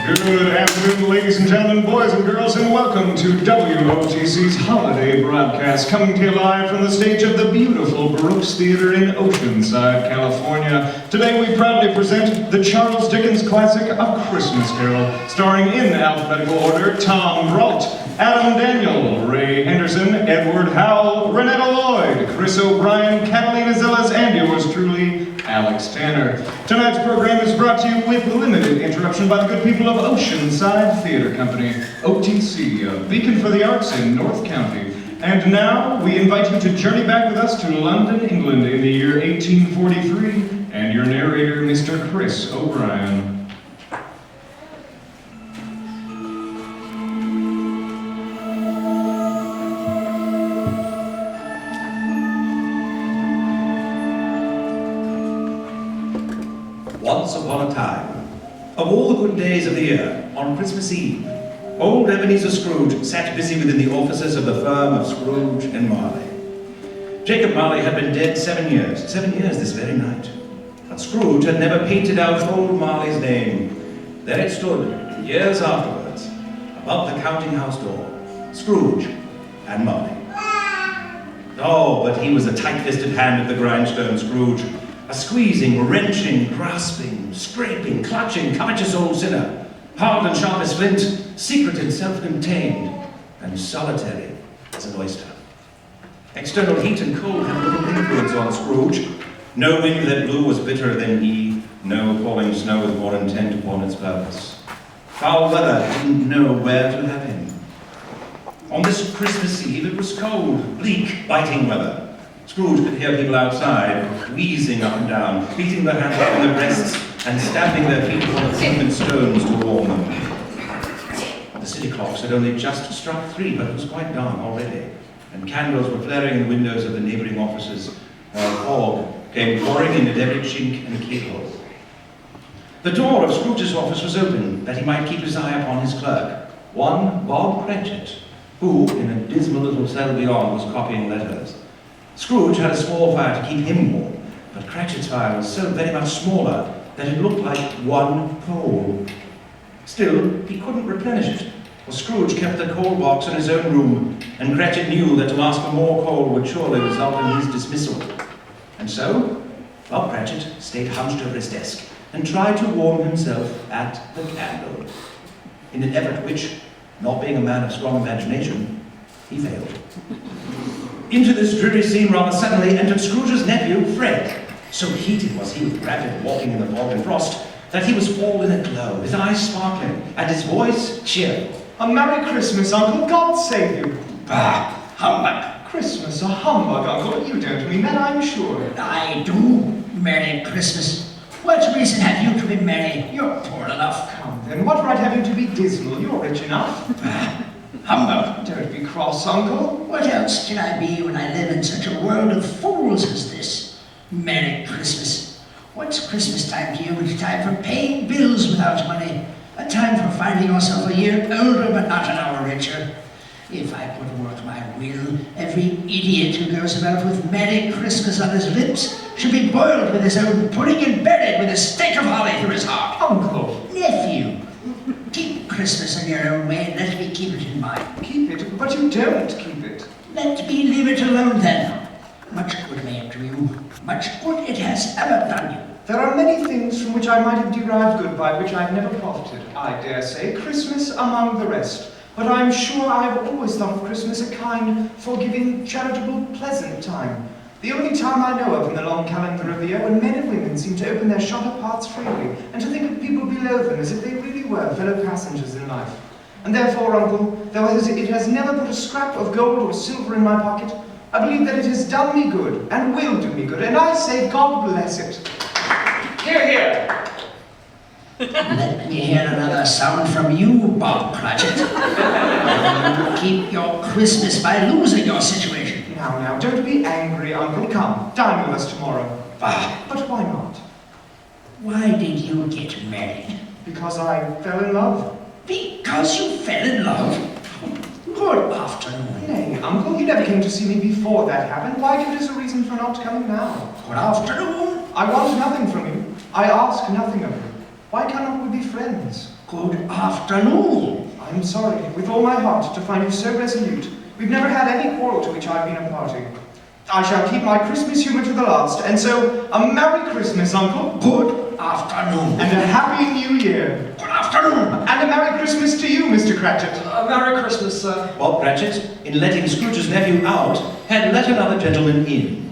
Good afternoon, ladies and gentlemen, boys and girls, and welcome to WOTC's holiday broadcast, coming to you live from the stage of the beautiful Brooks Theater in Oceanside, California. Today we proudly present the Charles Dickens classic A Christmas Carol, starring in alphabetical order Tom Brault, Adam Daniel, Ray Henderson, Edward Howell, Renetta Lloyd, Cris O'Brien, Catalina, Zelles, and yours truly, Alex Tanner. Tonight's program is brought to you with limited interruption by the good people of Oceanside Theater Company, OTC, a beacon for the arts in North County. And now, we invite you to journey back with us to London, England in the year 1843, and your narrator, Mr. Cris O'Brien. Once upon a time, of all the good days of the year, on Christmas Eve, old Ebenezer Scrooge sat busy within the offices of the firm of Scrooge and Marley. Jacob Marley had been dead 7 years this very night. But Scrooge had never painted out old Marley's name. There it stood, years afterwards, above the counting house door, Scrooge and Marley. Oh, but he was a tight-fisted hand at the grindstone, Scrooge. A squeezing, wrenching, grasping, scraping, clutching, covetous old sinner, hard and sharp as flint, secret and self-contained, and solitary as an oyster. External heat and cold had little influence on Scrooge. No wind that blew was bitterer than he, no falling snow was more intent upon its purpose. Foul weather didn't know where to have him. On this Christmas Eve it was cold, bleak, biting weather. Scrooge could hear people outside, wheezing up and down, beating their hands up on their breasts, and stamping their feet upon the pavement stones to warm them. The city clocks had only just struck 3, but it was quite dark already, and candles were flaring in the windows of the neighbouring offices, while fog came pouring in at every chink and keyhole. The door of Scrooge's office was open, that he might keep his eye upon his clerk, one Bob Cratchit, who, in a dismal little cell beyond, was copying letters. Scrooge had a small fire to keep him warm, but Cratchit's fire was so very much smaller that it looked like one coal. Still, he couldn't replenish it, for Scrooge kept the coal box in his own room, and Cratchit knew that to ask for more coal would surely result in his dismissal. And so, Bob Cratchit stayed hunched over his desk and tried to warm himself at the candle, in an effort which, not being a man of strong imagination, he failed. Into this dreary scene rather suddenly entered Scrooge's nephew, Fred. So heated was he with rapid walking in the fog and frost, that he was all in a glow, his eyes sparkling, and his voice cheerful. A Merry Christmas, Uncle. God save you. Bah, humbug. Christmas, a humbug, Uncle. You don't mean that, I'm sure. I do. Merry Christmas. What reason have you to be merry? You're poor enough. Come then, what right have you to be dismal? You're rich enough. Bah, humbug. Don't be cross, Uncle. What else can I be when I live in such a world of fools as this? Merry Christmas. What's Christmas time to you? It's time for paying bills without money. A time for finding yourself a year older but not an hour richer. If I put to work my will, every idiot who goes about with Merry Christmas on his lips should be boiled with his own pudding and buried with a stake of holly through his heart. Uncle. Nephew, keep Christmas in your own way and let me keep it in mine. Keep it, but you don't keep it. Let me leave it alone then. Much good may it do you. Much good it has ever done you. There are many things from which I might have derived good by which I have never profited, I dare say, Christmas among the rest. But I am sure I have always thought of Christmas a kind, forgiving, charitable, pleasant time. The only time I know of in the long calendar of the year when men and women seem to open their shut up hearts freely, and to think of people below them as if they really were fellow passengers in life. And therefore, Uncle, though it has never put a scrap of gold or silver in my pocket, I believe that it has done me good, and will do me good, and I say God bless it. Hear, hear. Let me hear another sound from you, Bob Cratchit. You keep your Christmas by losing your situation. Now, don't be angry, Uncle. Come, dine with us tomorrow. Bah. But why not? Why did you get married? Because I fell in love. Because you fell in love? Good afternoon. Nay, Uncle, you never came to see me before that happened. Why give it as a reason for not coming now? Good afternoon. I want nothing from you. I ask nothing of you. Why cannot we be friends? Good afternoon. I'm sorry, with all my heart, to find you so resolute. We've never had any quarrel to which I've been a party. I shall keep my Christmas humour to the last, and so a Merry Christmas, Uncle. Good afternoon. And a Happy New Year. Good afternoon. And a Merry Christmas to you, Mr. Cratchit. Merry Christmas, sir. Bob Cratchit, in letting Scrooge's nephew out, had let another gentleman in.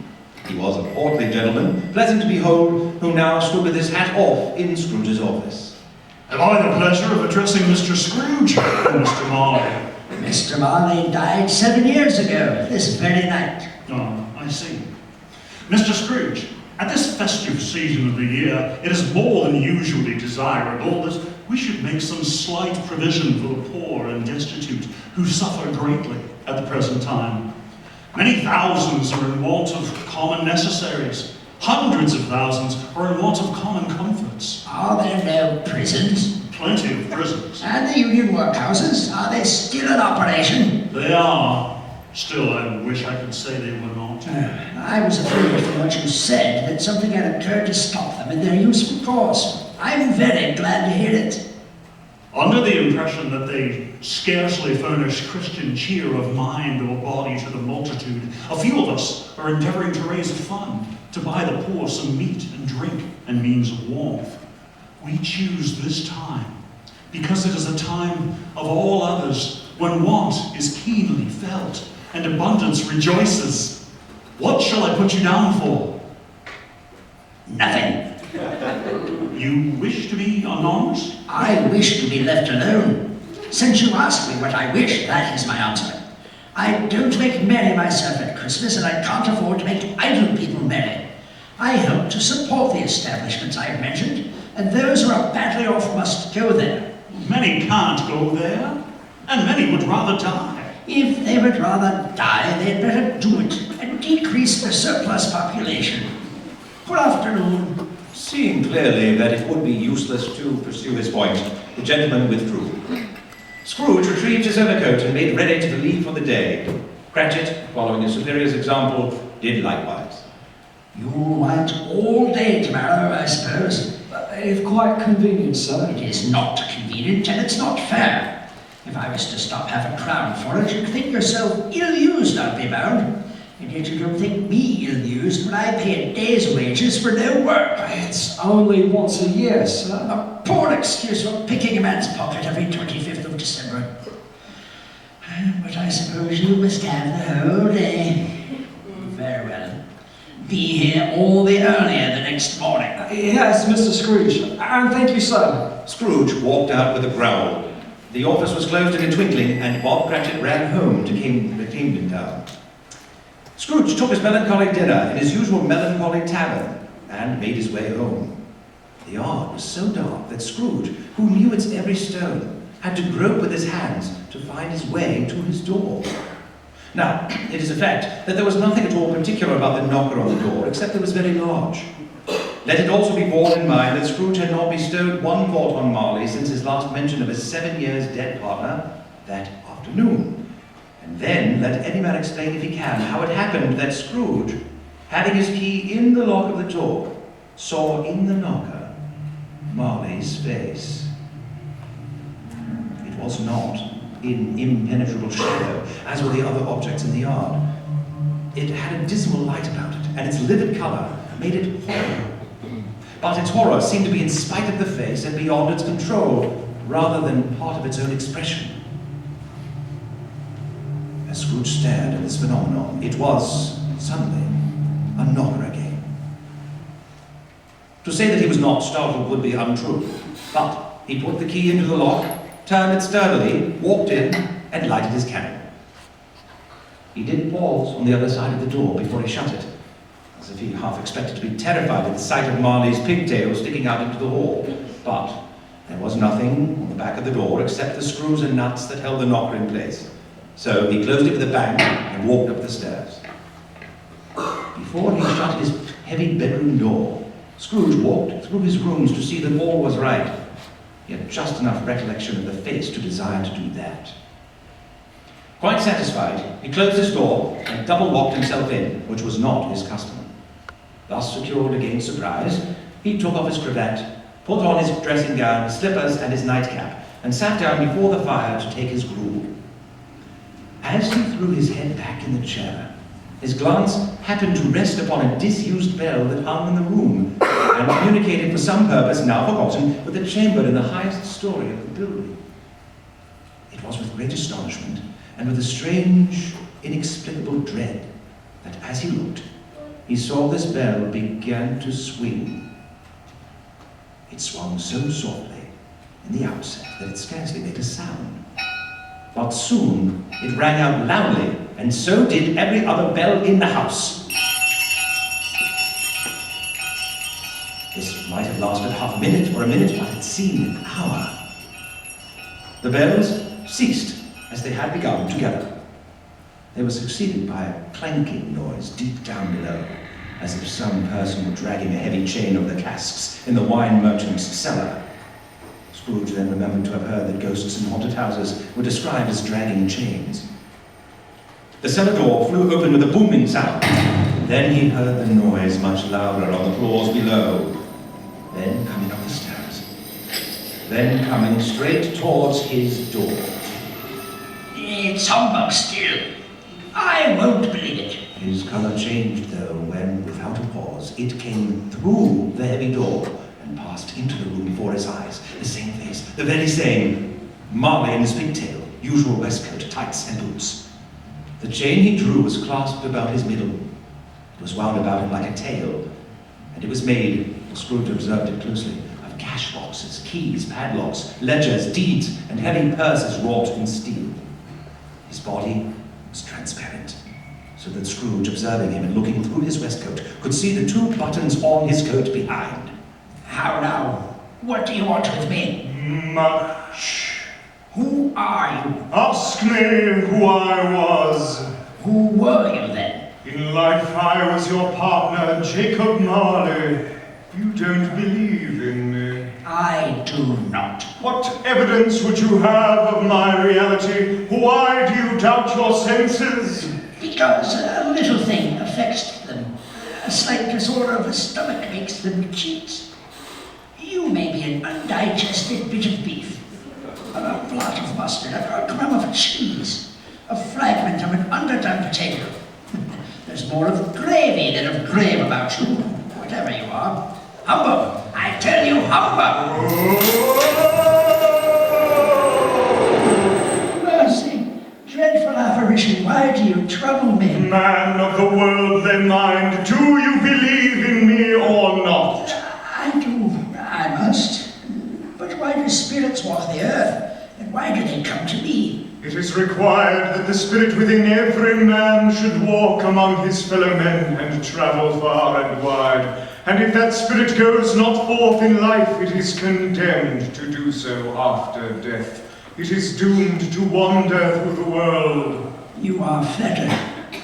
He was a portly gentleman, pleasant to behold, who now stood with his hat off in Scrooge's office. Have I the pleasure of addressing Mr. Scrooge and Mr. Marley? Mr. Marley died 7 years ago, this very night. Oh, I see. Mr. Scrooge, at this festive season of the year, it is more than usually desirable that we should make some slight provision for the poor and destitute who suffer greatly at the present time. Many thousands are in want of common necessaries. Hundreds of thousands are in want of common comforts. Are there no prisons? Plenty of prisons. And the union workhouses, are they still in operation? They are. Still, I wish I could say they were not. I was afraid from what you said that something had occurred to stop them in their useful course. I'm very glad to hear it. Under the impression that they scarcely furnish Christian cheer of mind or body to the multitude, a few of us are endeavoring to raise a fund to buy the poor some meat and drink and means of warmth. We choose this time because it is a time of all others when want is keenly felt and abundance rejoices. What shall I put you down for? Nothing. You wish to be anonymous? I wish to be left alone. Since you ask me what I wish, that is my answer. I don't make merry myself at Christmas, and I can't afford to make idle people merry. I help to support the establishments I've mentioned, and those who are badly off must go there. Many can't go there, and many would rather die. If they would rather die, they'd better do it and decrease the surplus population. Good afternoon. Seeing clearly that it would be useless to pursue his point, the gentleman withdrew. Scrooge retrieved his overcoat and made ready to leave for the day. Cratchit, following his superior's example, did likewise. You want all day tomorrow, I suppose? If quite convenient, sir. It is not convenient, and it's not fair. If I was to stop half a crown for it, you'd think yourself ill-used, I'll be bound. And yet you don't think me ill-used when I pay a day's wages for no work. It's only once a year, sir. A poor excuse for picking a man's pocket every 25th of December. But I suppose you must have the whole day. Very well. Be here all the earlier the next morning. Yes, Mr. Scrooge. And thank you, sir. Scrooge walked out with a growl. The office was closed in a twinkling, and Bob Cratchit ran home to Camden Town. Scrooge took his melancholy dinner in his usual melancholy tavern, and made his way home. The yard was so dark that Scrooge, who knew its every stone, had to grope with his hands to find his way to his door. Now, it is a fact that there was nothing at all particular about the knocker on the door, except that it was very large. Let it also be borne in mind that Scrooge had not bestowed one thought on Marley since his last mention of his 7 years dead partner that afternoon. And then let any man explain, if he can, how it happened that Scrooge, having his key in the lock of the door, saw in the knocker Marley's face. It was not in impenetrable shadow, as were the other objects in the yard. It had a dismal light about it, and its livid colour made it horrible. But its horror seemed to be in spite of the face and beyond its control, rather than part of its own expression. As Scrooge stared at this phenomenon, it was, suddenly, a knocker again. To say that he was not startled would be untrue, but he put the key into the lock, turned it sturdily, walked in, and lighted his candle. He did pause on the other side of the door before he shut it, as if he half expected to be terrified at the sight of Marley's pigtails sticking out into the hall. But there was nothing on the back of the door except the screws and nuts that held the knocker in place. So he closed it with a bang and walked up the stairs. Before he shut his heavy bedroom door, Scrooge walked through his rooms to see that all was right. He had just enough recollection of the face to desire to do that. Quite satisfied, he closed his door and double-locked himself in, which was not his custom. Thus secured against surprise, he took off his cravat put on his dressing gown, slippers, and his nightcap, and sat down before the fire to take his gruel. As he threw his head back in the chair, his glance happened to rest upon a disused bell that hung in the room and communicated for some purpose, now forgotten, with a chamber in the highest story of the building. It was with great astonishment and with a strange, inexplicable dread that as he looked, he saw this bell began to swing. It swung so softly in the outset that it scarcely made a sound. But soon it rang out loudly, and so did every other bell in the house. This might have lasted half a minute or a minute, but it seemed an hour. The bells ceased as they had begun together. They were succeeded by a clanking noise deep down below, as if some person were dragging a heavy chain over the casks in the wine merchant's cellar. Scrooge then remembered to have heard that ghosts in haunted houses were described as dragging chains. The cellar door flew open with a booming sound. Then he heard the noise much louder on the floors below. Then coming up the stairs. Then coming straight towards his door. It's humbug still. I won't believe it. His colour changed, though, when, without a pause, it came through the heavy door and passed into the room before his eyes. The same face, the very same. Marley in his pigtail, usual waistcoat, tights, and boots. The chain he drew was clasped about his middle. It was wound about him like a tail, and it was made, Scrooge observed it closely, of cash boxes, keys, padlocks, ledgers, deeds, and heavy purses wrought in steel. His body was transparent, so that Scrooge, observing him and looking through his waistcoat, could see the two buttons on his coat behind. How now? What do you want with me? Much. Who are you? Ask me who I was. Who were you then? In life I was your partner, Jacob Marley. You don't believe in me. I do not. What evidence would you have of my reality? Why do you doubt your senses? Because a little thing affects them. A slight disorder of the stomach makes them cheat. You may be an undigested bit of beef, a blot of mustard, a crumb of cheese, a fragment of an underdone potato. There's more of gravy than of grave about you, whatever you are. Humbug! I tell you, humbug! Mercy! Dreadful apparition, why do you trouble me? Man of the worldly mind, do you believe in me or not? I do, I must. But why do spirits walk the earth? And why do they come to me? It is required that the spirit within every man should walk among his fellow men and travel far and wide. And if that spirit goes not forth in life, it is condemned to do so after death. It is doomed to wander through the world. You are fettered.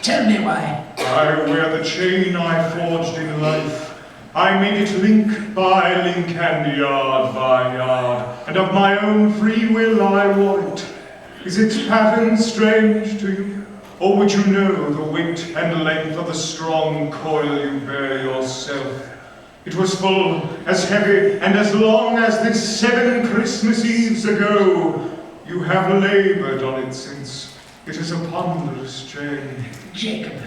Tell me why. I wear the chain I forged in life. I made it link by link and yard by yard, and of my own free will I wore it. Is its pattern strange to you? Or would you know the weight and length of the strong coil you bear yourself? It was full, as heavy, and as long as this 7 Christmas Eves ago. You have labored on it since. It is a ponderous chain. Jacob.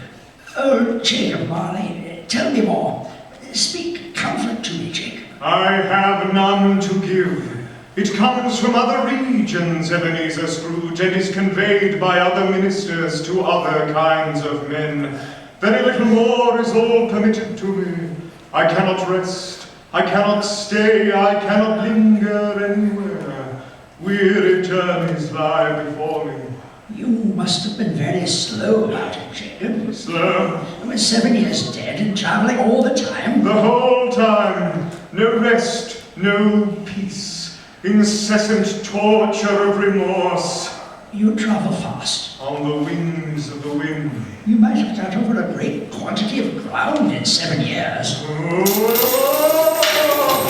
Oh, Jacob Marley, tell me more. Speak comfort to me, Jacob. I have none to give. It comes from other regions, Ebenezer Scrooge, and is conveyed by other ministers to other kinds of men. Very little more is all permitted to me. I cannot rest, I cannot stay, I cannot linger anywhere. Weary journeys lie before me. You must have been very slow about it, Jacob. Slow? I was 7 years dead and traveling all the time. The whole time. No rest, no peace. Incessant torture of remorse. You travel fast. On the wings of the wind. You might have got over a great quantity of ground in 7 years. Oh,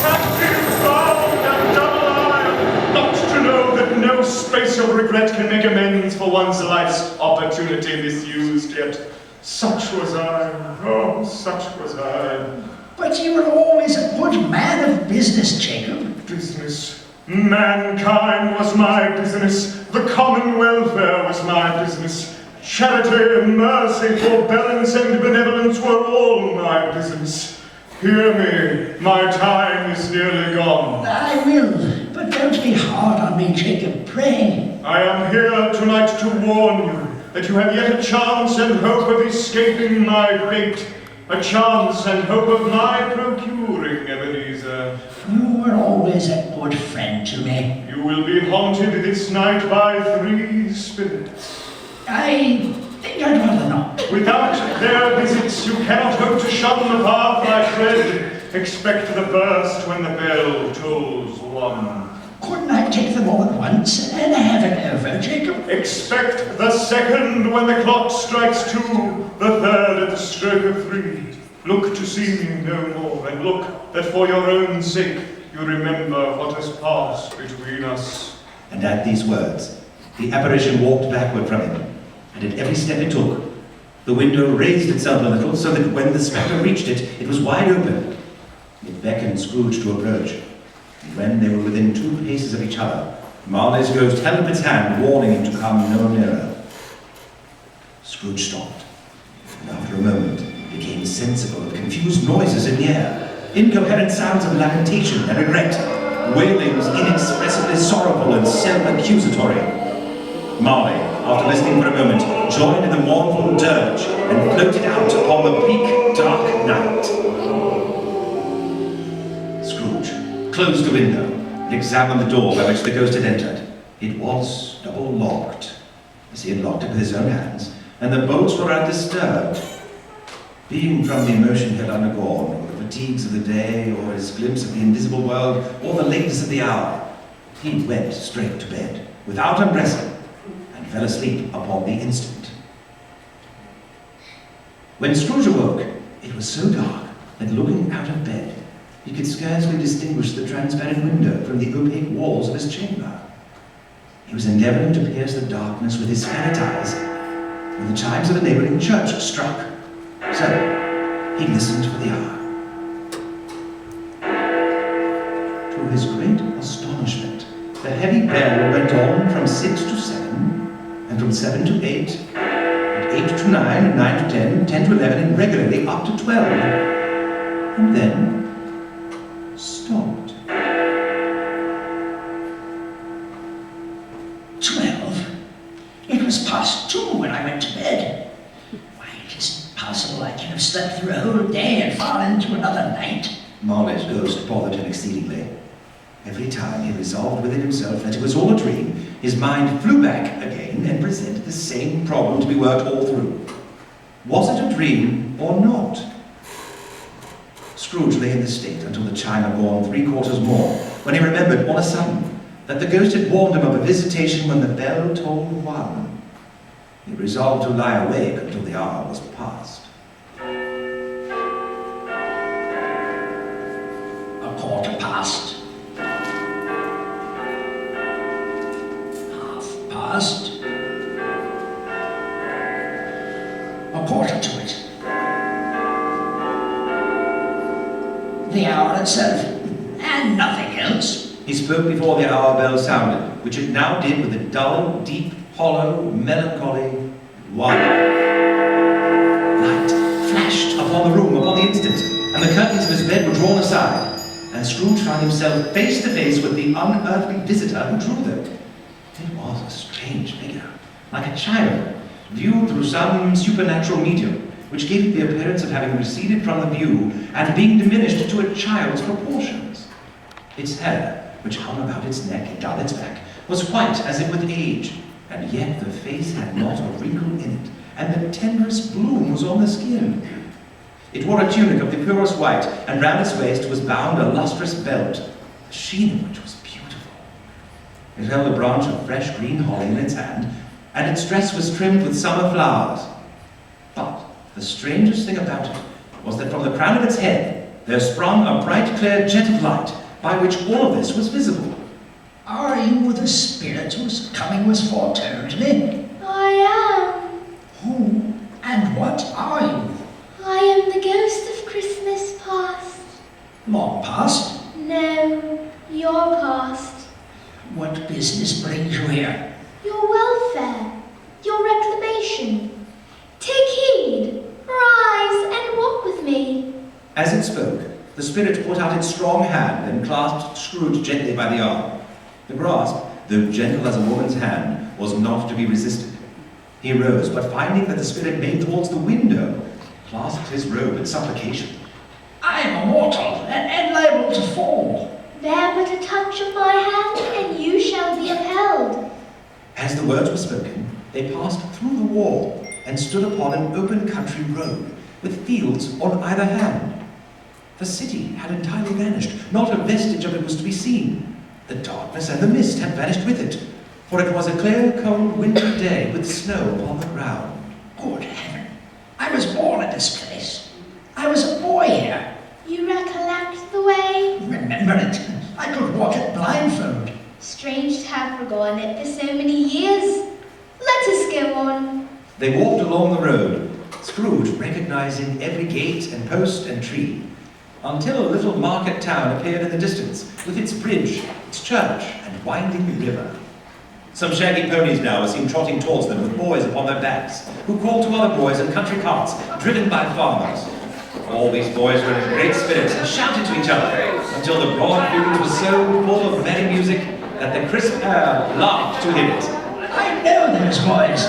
captive, bound, and double iron, not to know that no space of regret can make amends for one's life's opportunity misused, yet such was I, oh, such was I. But you were always a good man of business, Jacob. Business. Mankind was my business. The common welfare was my business. Charity, mercy, forbearance, and benevolence were all my business. Hear me, my time is nearly gone. I will, but don't be hard on me, Jacob, pray. I am here tonight to warn you that you have yet a chance and hope of escaping my fate. A chance and hope of my procuring, Ebenezer. You were always a good friend to me. You will be haunted this night by 3 spirits. I think I'd rather not. Without their visits, you cannot hope to shun the path I tread. Expect the burst when the bell tolls 1. Couldn't I take them all at once and have it over, Jacob? Expect the second when the clock strikes 2, the third at the stroke of 3. Look to see me no more, and look that for your own sake you remember what has passed between us. And at these words, the apparition walked backward from him, and at every step it took, the window raised itself a little so that when the spectre reached it, it was wide open. It beckoned Scrooge to approach, and when they were within 2 paces of each other, Marley's ghost held up its hand, warning him to come no nearer. Scrooge stopped, and after a moment became sensible of confused noises in the air, incoherent sounds of lamentation and regret, wailings inexpressibly sorrowful and self-accusatory. Marley, after listening for a moment, joined in the mournful dirge and floated out upon the bleak, dark night. Scrooge closed the window and examined the door by which the ghost had entered. It was double-locked, as he had locked it with his own hands, and the bolts were undisturbed. Being from the emotion he had undergone, or the fatigues of the day, or his glimpse of the invisible world, or the lateness of the hour, he went straight to bed, without undressing, and fell asleep upon the instant. When Scrooge awoke, it was so dark that looking out of bed, he could scarcely distinguish the transparent window from the opaque walls of his chamber. He was endeavouring to pierce the darkness with his ferret eyes when the chimes of the neighbouring church struck. So, he listened for the hour. To his great astonishment, the heavy bell went on from 6 to 7, and from 7 to 8, and 8 to 9, and 9 to 10, 10 to 11, and regularly up to 12. And then stopped. 12? It was past 2 when I went to bed. Why, it isn't possible I can have slept through a whole day and fallen into another night. Marley's ghost bothered him exceedingly. Every time he resolved within himself that it was all a dream, his mind flew back again and presented the same problem to be worked all through. Was it a dream or not? Scrooge lay in this state until the chime had gone 3/4 more, when he remembered on a sudden that the ghost had warned him of a visitation when the bell tolled 1. He resolved to lie awake until the hour was past. 1/4 past. 1/2 past. 1/4 to it. The hour itself, and nothing else. He spoke before the hour bell sounded, which it now did with a dull, deep, hollow, melancholy 1. Light flashed upon the room upon the instant, and the curtains of his bed were drawn aside, and Scrooge found himself face to face with the unearthly visitor who drew them. It was a strange figure, like a child, viewed through some supernatural medium, which gave it the appearance of having receded from the view and being diminished to a child's proportions. Its hair, which hung about its neck and down its back, was white as if with age, and yet the face had not a wrinkle in it, and the tenderest bloom was on the skin. It wore a tunic of the purest white, and round its waist was bound a lustrous belt, the sheen of which was beautiful. It held a branch of fresh green holly in its hand, and its dress was trimmed with summer flowers. But the strangest thing about it was that from the crown of its head there sprung a bright clear jet of light, by which all of this was visible. Are you the spirit whose coming was foretold to me? I am. Who and what are you? I am the ghost of Christmas Past. Long past? No, your past. What business brings you here? Your welfare. Your reclamation. Take heed. Rise and walk with me. As it spoke, the spirit put out its strong hand and clasped Scrooge gently by the arm. The grasp, though gentle as a woman's hand, was not to be resisted. He rose, but finding that the spirit made towards the window, clasped his robe in supplication. I am a mortal and liable to fall. Bear but a touch of my hand, and you shall be upheld. As the words were spoken, they passed through the wall and stood upon an open country road, with fields on either hand. The city had entirely vanished. Not a vestige of it was to be seen. The darkness and the mist had vanished with it, for it was a clear, cold, wintry day with snow upon the ground. Good heaven, I was born in this place. I was a boy here. You recollect the way? Remember it. I could walk it blindfold. Strange to have forgotten it for so many years. Let us go on. They walked along the road, Scrooge recognizing every gate and post and tree, until a little market town appeared in the distance, with its bridge, its church, and winding river. Some shaggy ponies now were seen trotting towards them with boys upon their backs, who called to other boys in country carts, driven by farmers. All these boys were in great spirits and shouted to each other, until the broad field was so full of merry music that the crisp air laughed to hear it. I know those boys.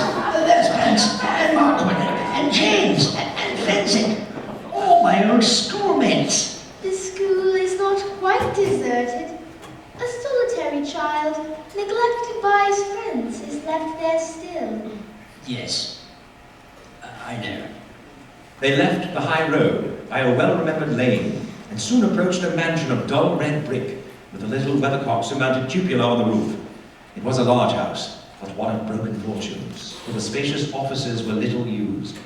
There's Pence and Marquand and James and Fencing. All my old schoolmates. The school is not quite deserted. A solitary child, neglected by his friends, is left there still. Yes, I know. They left the high road by a well-remembered lane, and soon approached a mansion of dull red brick, with a little weathercock surmounted cupola on the roof. It was a large house, but one of broken fortunes, for the spacious offices were little used.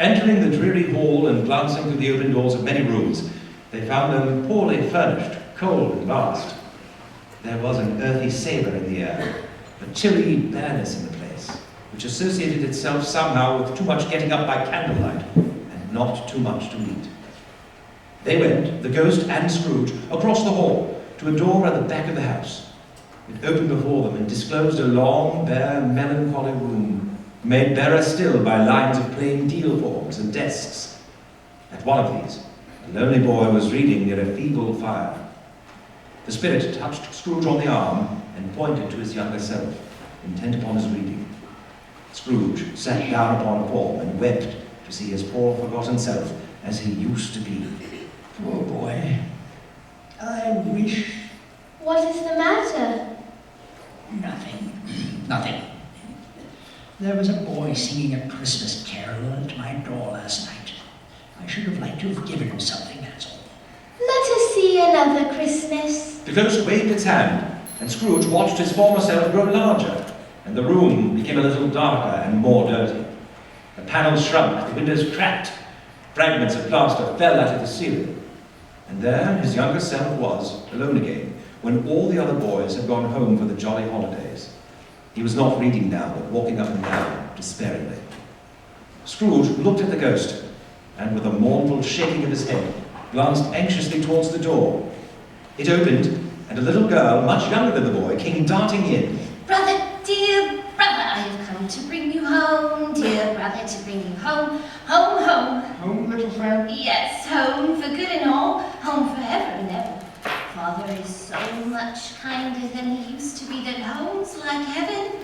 Entering the dreary hall and glancing through the open doors of many rooms, they found them poorly furnished, cold and vast. There was an earthy savour in the air, a chilly bareness in the place, which associated itself somehow with too much getting up by candlelight, and not too much to eat. They went, the ghost and Scrooge, across the hall, to a door at the back of the house. It opened before them and disclosed a long, bare, melancholy room, made barer still by lines of plain deal forms and desks. At one of these, a lonely boy was reading near a feeble fire. The spirit touched Scrooge on the arm and pointed to his younger self, intent upon his reading. Scrooge sat down upon a form and wept to see his poor forgotten self as he used to be. Poor boy. I wish... What is the matter? Nothing. Nothing. There was a boy singing a Christmas carol at my door last night. I should have liked to have given him something, that's all. Let us see another Christmas. The ghost waved its hand, and Scrooge watched his former self grow larger, and the room became a little darker and more dirty. The panels shrunk, the windows cracked, fragments of plaster fell out of the ceiling. And there his younger self was, alone again, when all the other boys had gone home for the jolly holidays. He was not reading now, but walking up and down, despairingly. Scrooge looked at the ghost, and with a mournful shaking of his head, glanced anxiously towards the door. It opened, and a little girl, much younger than the boy, came darting in. Brother, dear brother, I have come to bring you home, dear brother, to bring you home, home, home. Home, little friend? Yes, home for good and all, home forever and ever. Father is so much kinder than he used to be, that home's like heaven.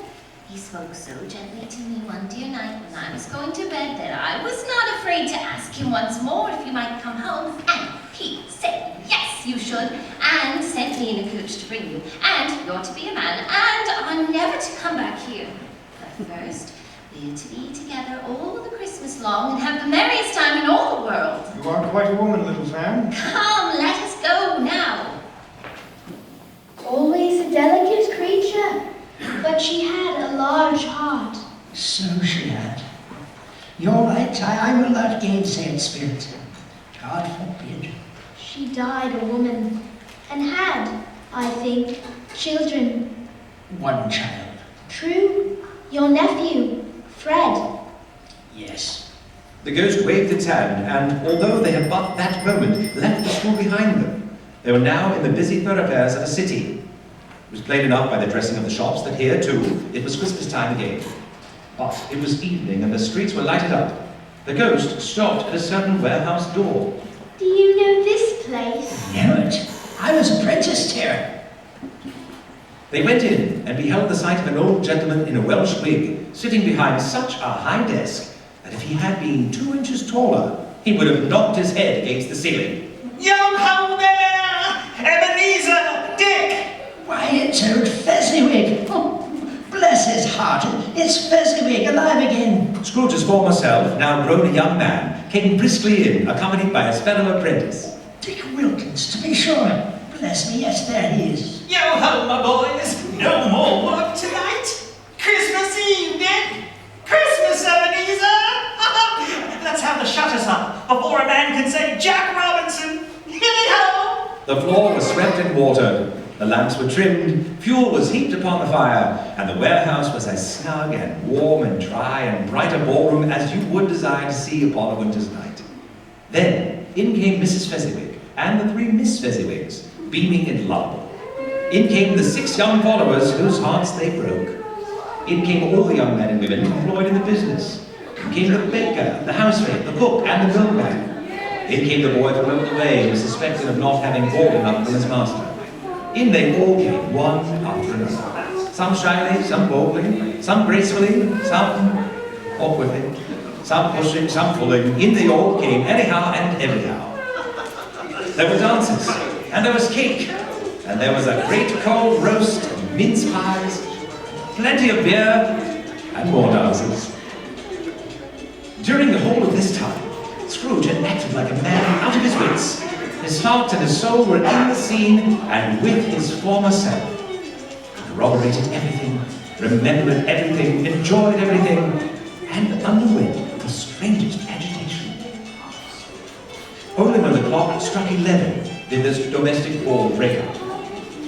He spoke so gently to me one dear night when I was going to bed that I was not afraid to ask him once more if he might come home, and he said yes, you should, and sent me in a coach to bring you, and you're to be a man, and are never to come back here. But first, we are to be together all the Christmas long and have the merriest time in all the world. You are quite a woman, little fan. Come, let us go now. Always a delicate creature, but she had a large heart. So she had. You're right, I will not gainsay it, spirit. God forbid. She died a woman, and had, I think, children. One child. True, your nephew, Fred. Yes. The ghost waved its hand, and although they had but that moment left the school behind them, they were now in the busy thoroughfares of a city. It was plain enough by the dressing of the shops that here, too, it was Christmas time again. But it was evening, and the streets were lighted up. The ghost stopped at a certain warehouse door. Do you know this place? Knew it. I was apprenticed here. They went in and beheld the sight of an old gentleman in a Welsh wig, sitting behind such a high desk that if he had been 2 inches taller, he would have knocked his head against the ceiling. Yo ho there! Ebenezer! Dick! Why, it's old Fezziwig. Oh, bless his heart. It's Fezziwig alive again. Scrooge's former self, now grown a young man, came briskly in, accompanied by his fellow apprentice. Dick Wilkins, to be sure. Bless me, yes, there he is. Yo ho, my boys! No more work tonight! Christmas Eve, Dick! Christmas, Ebenezer! Let's have the shutters up before a man can say Jack Robinson! Hilly-ho! The floor was swept and watered, the lamps were trimmed, fuel was heaped upon the fire, and the warehouse was as snug and warm and dry and bright a ballroom as you would desire to see upon a winter's night. Then in came Mrs. Fezziwig and the 3 Miss Fezziwigs, beaming in love. In came the 6 young followers whose hearts they broke. In came all the young men and women employed in the business. In came the baker, the housemaid, the cook, and the milkman. In came the boy who rode away and was suspected of not having bought enough from his master. In they all came, one after another. Some shyly, some boldly, some gracefully, some awkwardly, some pushing, some pulling. In they all came, anyhow and everyhow. There were dances, and there was cake, and there was a great cold roast and mince pies, plenty of beer, and more dances. During the whole of this time, Scrooge had acted like a man out of his wits. His heart and his soul were in the scene and with his former self. He corroborated everything, remembered everything, enjoyed everything, and underwent the strangest agitation. Only when the clock struck 11 did this domestic ball break up,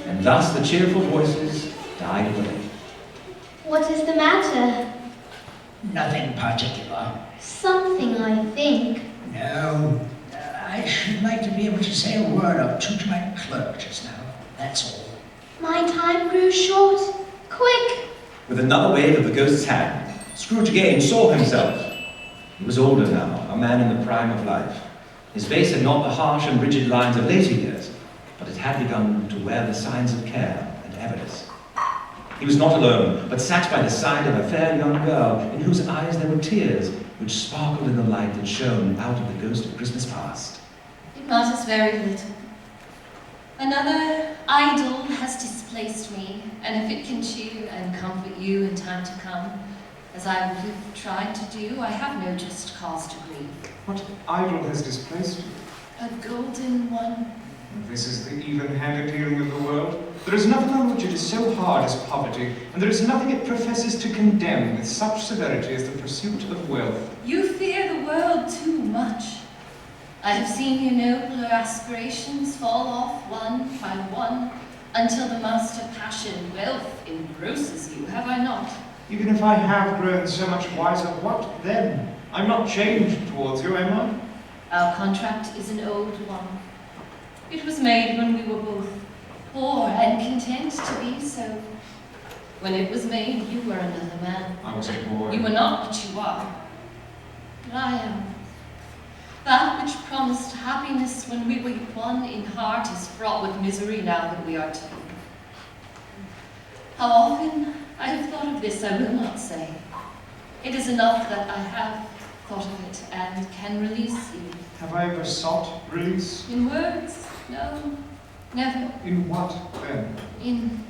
and thus the cheerful voices died away. What is the matter? Nothing particular. Something, I think. No. I should like to be able to say a word or two to my clerk just now. That's all. My time grew short. Quick! With another wave of the ghost's hand, Scrooge again saw himself. He was older now, a man in the prime of life. His face had not the harsh and rigid lines of later years, but it had begun to wear the signs of care and avarice. He was not alone, but sat by the side of a fair young girl in whose eyes there were tears which sparkled in the light that shone out of the ghost of Christmas past. It matters very little. Another idol has displaced me, and if it can cheer and comfort you in time to come, as I would have tried to do, I have no just cause to grieve. What idol has displaced you? A golden one. This is the even-handed dealing of the world. There is nothing on which it is so hard as poverty, and there is nothing it professes to condemn with such severity as the pursuit of wealth. You fear the world too much. I have seen your nobler aspirations fall off one by one, until the master passion, wealth, engrosses you, have I not? Even if I have grown so much wiser, what then? I'm not changed towards you, am I? Our contract is an old one. It was made when we were both poor and content to be so. When it was made, you were another man. I was a boy. You were not what you are. But I am. That which promised happiness when we were one in heart is fraught with misery now that we are two. How often I have thought of this, I will not say. It is enough that I have thought of it and can release you. Have I ever sought release? In words? No, never. In what, then? In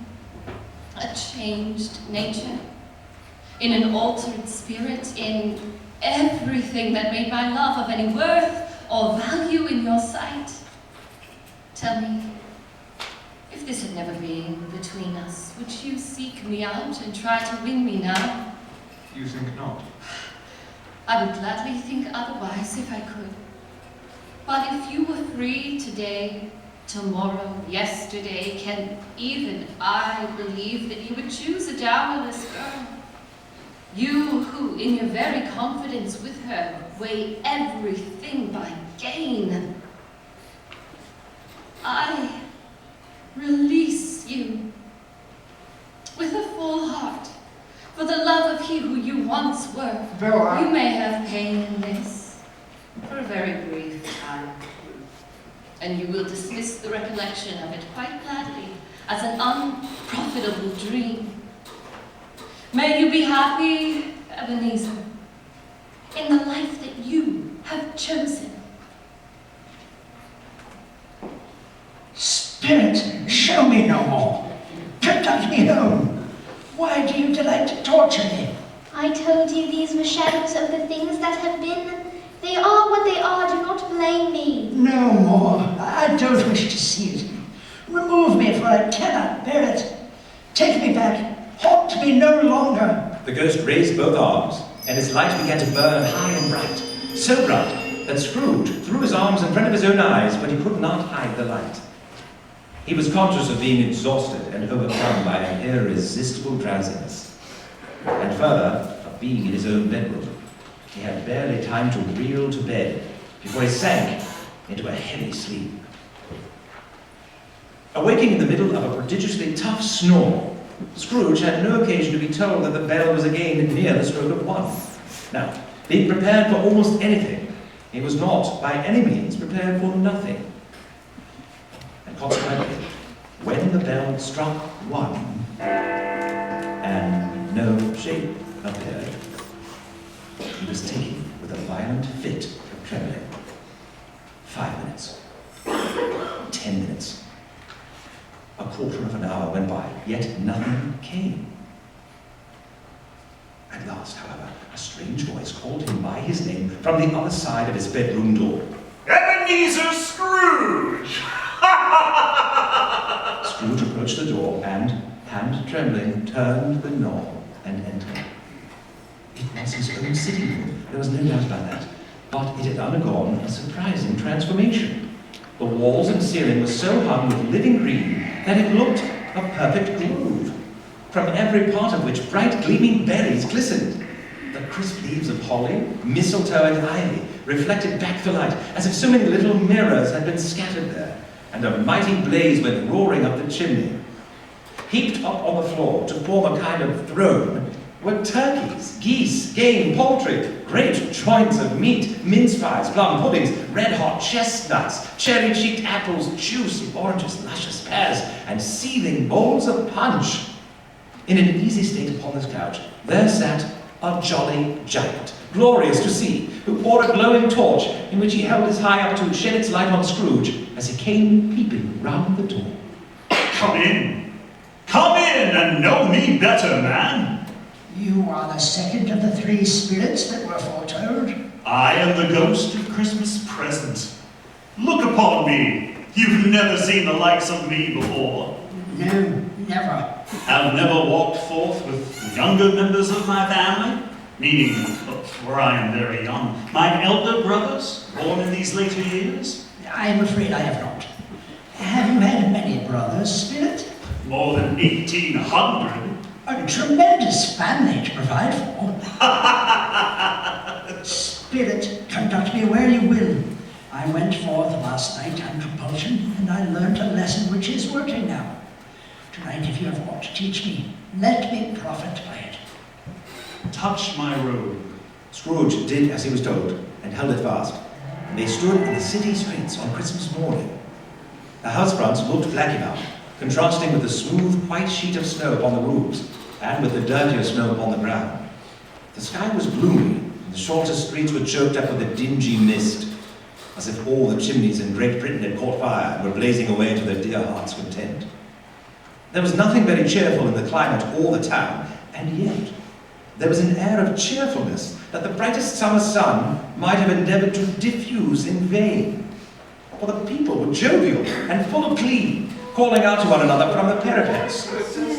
a changed nature, in an altered spirit, in everything that made my love of any worth or value in your sight. Tell me, if this had never been between us, would you seek me out and try to win me now? You think not? I would gladly think otherwise if I could. But if you were free today, tomorrow, yesterday, can even I believe that you would choose a dowerless girl? You who, in your very confidence with her, weigh everything by gain. I release you with a full heart for the love of he who you once were. Bella. You may have pain in this for a very brief time, and you will dismiss the recollection of it quite gladly as an unprofitable dream. May you be happy, Ebenezer, in the life that you have chosen. Spirit, show me no more. Conduct me home. Why do you delight to torture me? I told you these were shadows of the things that have been. They are what they are, do not blame me. No more. I don't wish to see it. Remove me, for I cannot bear it. Take me back. Haunt me no longer. The ghost raised both arms, and its light began to burn high and bright, so bright that Scrooge threw his arms in front of his own eyes, but he could not hide the light. He was conscious of being exhausted and overcome by an irresistible drowsiness, and further, of being in his own bedroom. He had barely time to reel to bed before he sank into a heavy sleep. Awaking in the middle of a prodigiously tough snore, Scrooge had no occasion to be told that the bell was again near the stroke of 1. Now, being prepared for almost anything, he was not, by any means, prepared for nothing. And consequently, when the bell struck 1, and no shape appeared, he was taken with a violent fit of trembling. 5 minutes. 10 minutes. A quarter of an hour went by, yet nothing came. At last, however, a strange voice called him by his name from the other side of his bedroom door. Ebenezer Scrooge! Scrooge approached the door and, hand trembling, turned the knob and entered. It was his own sitting room, there was no doubt about that, but it had undergone a surprising transformation. The walls and ceiling were so hung with living green that it looked a perfect grove, from every part of which bright gleaming berries glistened. The crisp leaves of holly, mistletoe, and ivy reflected back the light as if so many little mirrors had been scattered there, and a mighty blaze went roaring up the chimney. Heaped up on the floor to form a kind of throne were turkeys, geese, game, poultry, great joints of meat, mince pies, plum puddings, red-hot chestnuts, cherry-cheeked apples, juicy oranges, luscious pears, and seething bowls of punch. In an easy state upon this couch, there sat a jolly giant, glorious to see, who bore a glowing torch in which he held his high up to shed its light on Scrooge as he came peeping round the door. Come in. Come in and know me better, man. You are the second of the 3 spirits that were foretold. I am the ghost of Christmas present. Look upon me. You've never seen the likes of me before. No, never. Have never walked forth with younger members of my family, meaning, for I am very young, my elder brothers, born in these later years. I am afraid I have not. Have you had many brothers, Spirit? More than 1,800. A tremendous family to provide for. Spirit, conduct me where you will. I went forth last night on compulsion, and I learned a lesson which is working now. Tonight, if you have aught to teach me, let me profit by it. Touch my robe. Scrooge did as he was told, and held it fast. And they stood in the city streets on Christmas morning. The house fronts looked black enough, contrasting with the smooth white sheet of snow upon the roofs, and with the dirtier snow upon the ground. The sky was gloomy, and the shorter streets were choked up with a dingy mist, as if all the chimneys in Great Britain had caught fire and were blazing away to their dear heart's content. There was nothing very cheerful in the climate or the town, and yet there was an air of cheerfulness that the brightest summer sun might have endeavoured to diffuse in vain. For the people were jovial and full of glee, calling out to one another from the parapets.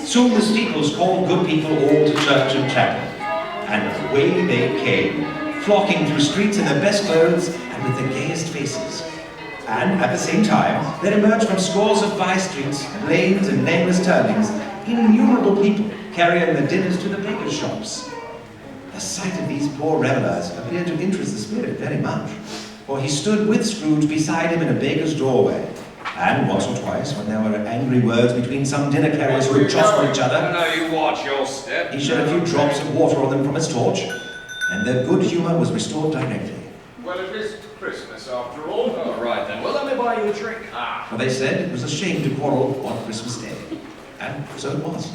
Soon the steeples called good people all to church and chapel, and away they came, flocking through streets in their best clothes and with the gayest faces. And at the same time, there emerged from scores of by-streets, lanes and nameless turnings, innumerable people carrying their dinners to the bakers' shops. The sight of these poor revellers appeared to interest the spirit very much, for he stood with Scrooge beside him in a baker's doorway, and once or twice, when there were angry words between some dinner carriers who would jostle each other, No, you watch your step. he shed a few drops of water on them from his torch, and their good humour was restored directly. Well, it is Christmas after all. All right then. Well, let me buy you a drink. For they said it was a shame to quarrel on Christmas Day, and so it was.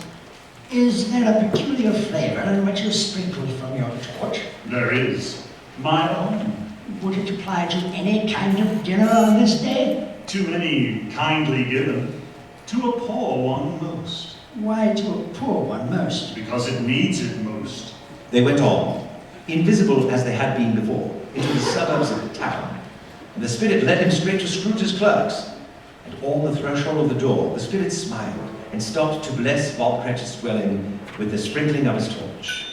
Is there a peculiar flavour in what you sprinkled from your torch? There is. My own. Would it apply to any kind of dinner on this day? To any kindly given. To a poor one most. Why to a poor one most? Because it needs it most. They went on, invisible as they had been before, into the suburbs of the town, and the spirit led him straight to Scrooge's clerks. And on the threshold of the door, the spirit smiled and stopped to bless Bob Cratchit's dwelling with the sprinkling of his torch.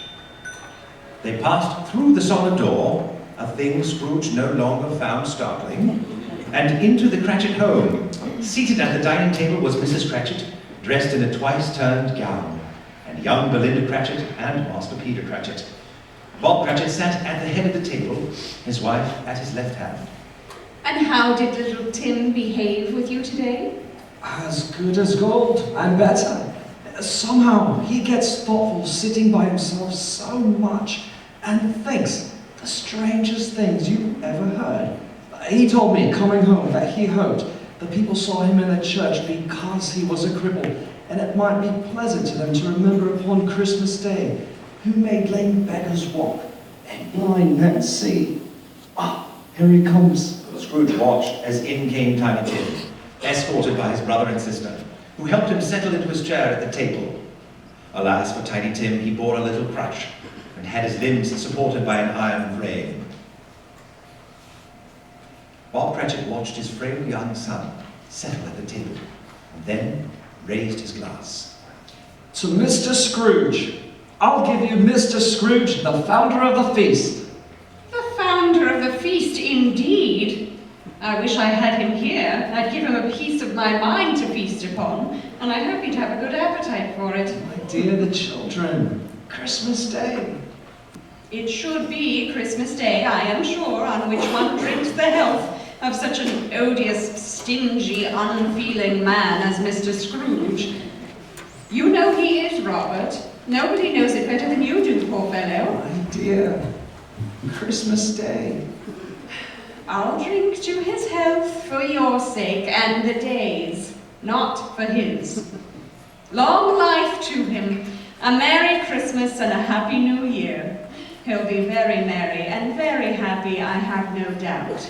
They passed through the solid door, a thing Scrooge no longer found startling, and into the Cratchit home. Seated at the dining table was Mrs. Cratchit, dressed in a twice-turned gown, and young Belinda Cratchit and Master Peter Cratchit. Bob Cratchit sat at the head of the table, his wife at his left hand. And how did little Tim behave with you today? As good as gold, and better. Somehow, he gets thoughtful sitting by himself so much, and thinks the strangest things you ever heard. He told me, coming home, that he hoped the people saw him in the church because he was a cripple, and it might be pleasant to them to remember upon Christmas Day who made lame beggars walk, and blind men see. Ah, here he comes. Scrooge watched as in came Tiny Tim, escorted by his brother and sister, who helped him settle into his chair at the table. Alas, for Tiny Tim, he bore a little crutch, and had his limbs supported by an iron frame. Bob Cratchit watched his frail young son settle at the table, and then raised his glass. To Mr. Scrooge. I'll give you Mr. Scrooge, the founder of the feast. The founder of the feast, indeed. I wish I had him here. I'd give him a piece of my mind to feast upon, and I hope he'd have a good appetite for it. My dear, the children. Christmas Day. It should be Christmas Day, I am sure, on which one drinks the health of such an odious, stingy, unfeeling man as Mr. Scrooge. You know he is, Robert. Nobody knows it better than you do, poor fellow. My dear, Christmas Day. I'll drink to his health for your sake and the day's, not for his. Long life to him, a Merry Christmas and a Happy New Year. He'll be very merry and very happy, I have no doubt.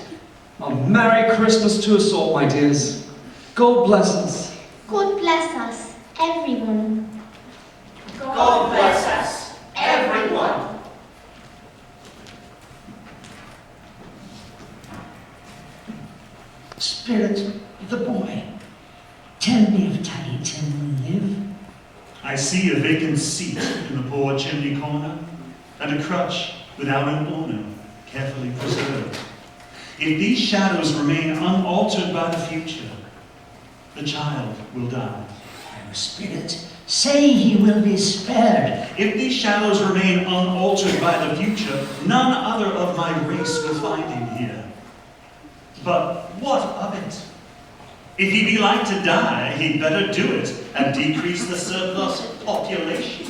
A Merry Christmas to us all, my dears. God bless us. God bless us, everyone. God bless us, everyone. Spirit, the boy, tell me if Tiny Tim will live. I see a vacant seat in the poor chimney corner, and a crutch without an owner, carefully preserved. If these shadows remain unaltered by the future, the child will die. Oh, Spirit, say he will be spared. If these shadows remain unaltered by the future, none other of my race will find him here. But what of it? If he be like to die, he'd better do it and decrease the surplus population.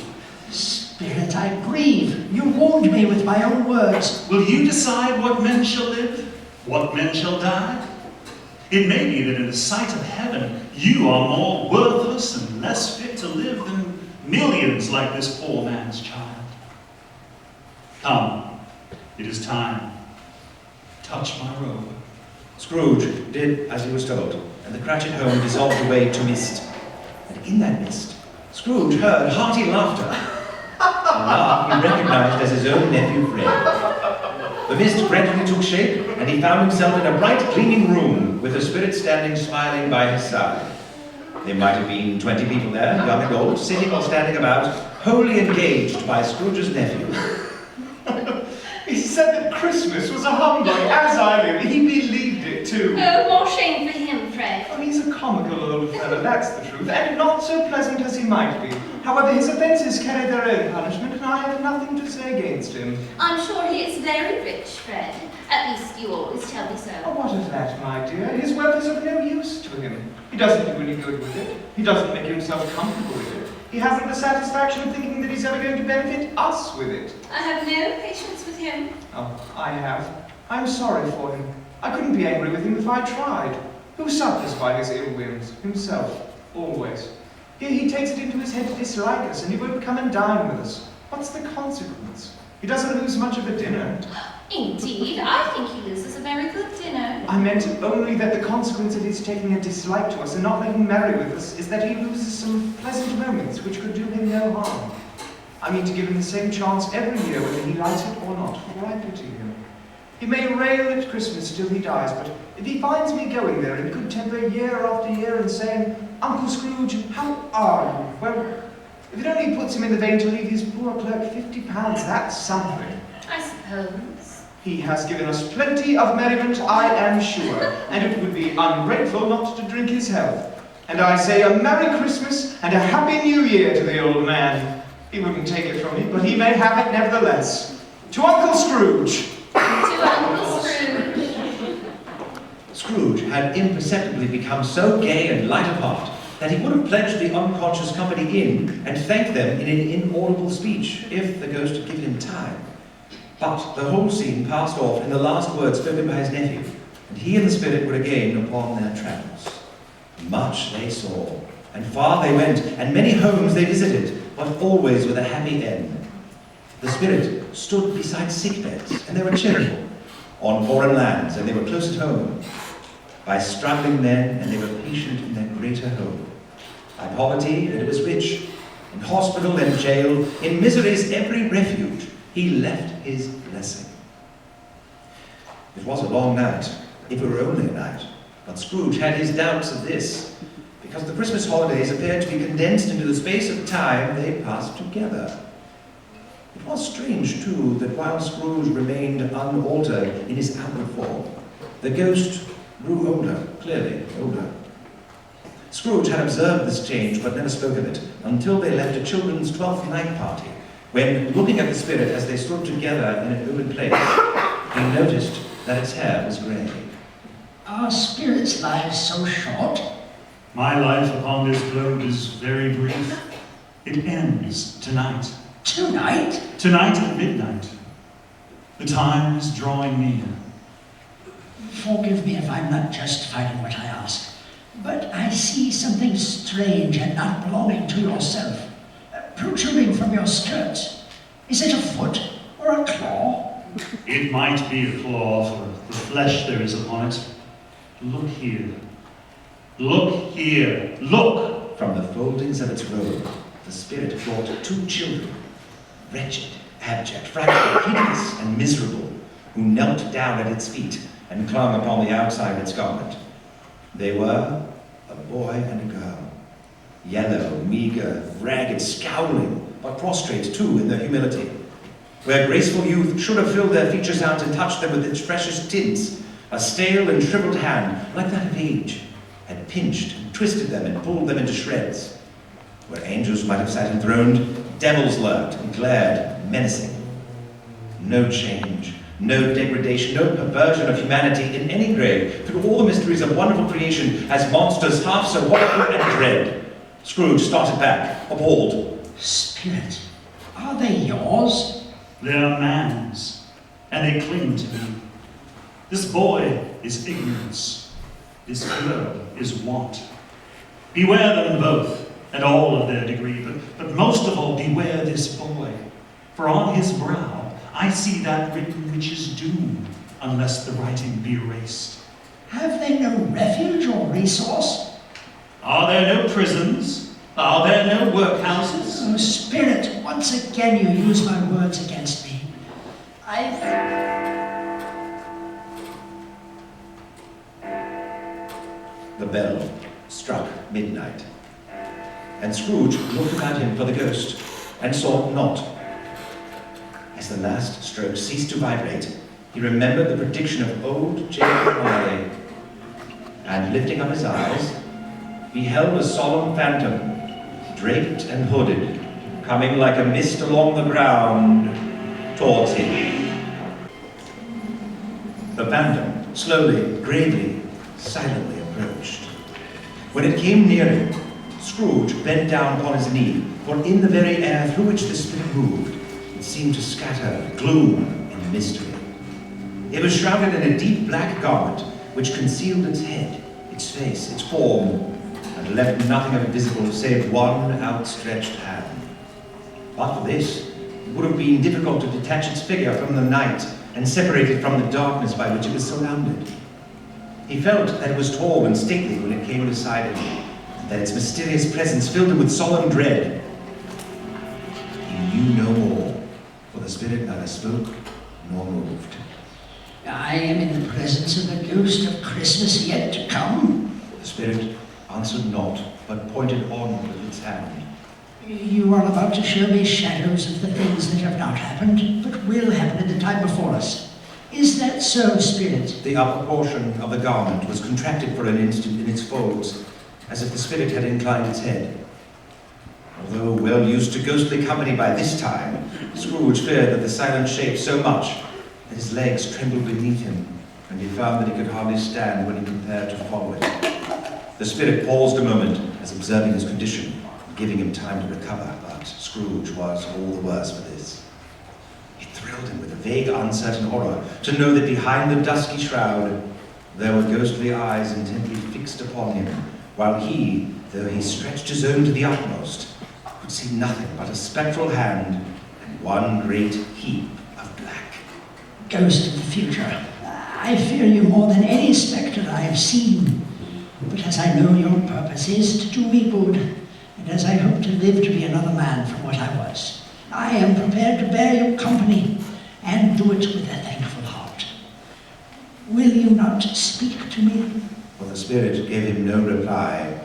Spirit, I grieve. You wound me with my own words. Will you decide what men shall live, what men shall die? It may be that in the sight of heaven, you are more worthless and less fit to live than millions like this poor man's child. Come, it is time. Touch my robe. Scrooge did as he was told, and the Cratchit home dissolved away to mist. And in that mist, Scrooge heard hearty laughter. A laugh he recognized as his own nephew Fred. The mist gradually took shape, and he found himself in a bright, gleaming room, with the spirit standing smiling by his side. There might have been 20 people there, young and old, sitting or standing about, wholly engaged by Scrooge's nephew. He said that Christmas was a humbug, as I did. He believed it too. Oh, more shame for him, Fred. Oh, he's a comical old fellow, that's the truth, and not so pleasant as he might be. However, his offences carry their own punishment, and I have nothing to say against him. I'm sure he is very rich, Fred. At least you always tell me so. Oh, what of that, my dear? His wealth is of no use to him. He doesn't do any good with it. He doesn't make himself comfortable with it. He hasn't the satisfaction of thinking that he's ever going to benefit us with it. I have no patience with him. Oh, I have. I'm sorry for him. I couldn't be angry with him if I tried. Who suffers by his ill whims? Himself. Always. Here he takes it into his head to dislike us, and he won't come and dine with us. What's the consequence? He doesn't lose much of a dinner. Indeed, I think he loses a very good dinner. I meant only that the consequence of his taking a dislike to us and not letting marry with us is that he loses some pleasant moments which could do him no harm. I mean to give him the same chance every year whether he likes it or not, for I pity him. He may rail at Christmas till he dies, but if he finds me going there in good temper year after year and saying, "Uncle Scrooge, how are you?" well, if it only puts him in the vein to leave his poor clerk £50, that's something. I suppose. He has given us plenty of merriment, I am sure, and it would be ungrateful not to drink his health. And I say a Merry Christmas and a Happy New Year to the old man. He wouldn't take it from me, but he may have it nevertheless. To Uncle Scrooge! To Uncle Scrooge. Scrooge had imperceptibly become so gay and light of heart that he would have pledged the unconscious company in and thanked them in an inaudible speech, if the ghost had given him time. But the whole scene passed off in the last words spoken by his nephew, and he and the spirit were again upon their travels. Much they saw, and far they went, and many homes they visited, but always with a happy end. The spirit stood beside sick beds, and they were cheerful. On foreign lands, and they were close at home. By struggling men, and they were patient in their greater home. By poverty, and it was rich. In hospital and jail, in misery's every refuge, he left his blessing. It was a long night, if it were only a night, but Scrooge had his doubts of this, because the Christmas holidays appeared to be condensed into the space of time they passed together. It was strange, too, that while Scrooge remained unaltered in his outward form, the ghost grew older, clearly older. Scrooge had observed this change, but never spoke of it, until they left a children's 12th night party, when, looking at the spirit as they stood together in an open place, he noticed that its hair was grey. Are spirits' lives so short? My life upon this globe is very brief. It ends tonight. Tonight? Tonight at midnight. The time is drawing near. Forgive me if I'm not justified in what I ask, but I see something strange and not belonging to yourself, protruding from your skirts. Is it a foot or a claw? It might be a claw for the flesh there is upon it. Look here. Look here. Look! From the foldings of its robe, the spirit brought two children, wretched, abject, fragile, hideous, and miserable, who knelt down at its feet and clung upon the outside of its garment. They were a boy and a girl, yellow, meagre, ragged, scowling, but prostrate too in their humility. Where graceful youth should have filled their features out and touched them with its freshest tints, a stale and shriveled hand, like that of age, had pinched and twisted them and pulled them into shreds. Where angels might have sat enthroned, devils lurked and glared, menacing. No change, no degradation, no perversion of humanity in any grade, through all the mysteries of wonderful creation, as monsters half so horrible and dread. Scrooge started back, appalled. Spirit, are they yours? They are man's, and they cling to me. This boy is ignorance. This girl is want. Beware them both, and all of their degree, but most of all beware this boy. For on his brow I see that written which is doom, unless the writing be erased. Have they no refuge or resource? Are there no prisons? Are there no workhouses? Oh, Spirit, once again you use my words against me. The bell struck midnight, and Scrooge looked about him for the ghost, and saw not. As the last stroke ceased to vibrate, he remembered the prediction of old Jacob Marley, and lifting up his eyes, beheld a solemn phantom, draped and hooded, coming like a mist along the ground towards him. The phantom slowly, gravely, silently approached. When it came near him, Scrooge bent down upon his knee, for in the very air through which the spirit moved, it seemed to scatter gloom and mystery. It was shrouded in a deep black garment which concealed its head, its face, its form, and left nothing of it visible save one outstretched hand. But for this, it would have been difficult to detach its figure from the night and separate it from the darkness by which it was surrounded. He felt that it was tall and stately when it came beside him, and that its mysterious presence filled him with solemn dread. He knew no more, for the spirit neither spoke nor moved. I am in the presence of the ghost of Christmas yet to come. The spirit answered not, but pointed on with its hand. You are about to show me shadows of the things that have not happened, but will happen in the time before us. Is that so, spirit? The upper portion of the garment was contracted for an instant in its folds, as if the spirit had inclined its head. Although well used to ghostly company by this time, Scrooge feared that the silent shape so much that his legs trembled beneath him, and he found that he could hardly stand when he prepared to follow it. The spirit paused a moment, as observing his condition, giving him time to recover, but Scrooge was all the worse for this. It thrilled him with a vague, uncertain horror to know that behind the dusky shroud there were ghostly eyes intently fixed upon him, while he, though he stretched his own to the utmost, could see nothing but a spectral hand and one great heap of black. Ghost of the future, I fear you more than any spectre I have seen. But as I know your purpose is to do me good, and as I hope to live to be another man from what I was, I am prepared to bear your company and do it with a thankful heart. Will you not speak to me? For the spirit gave him no reply.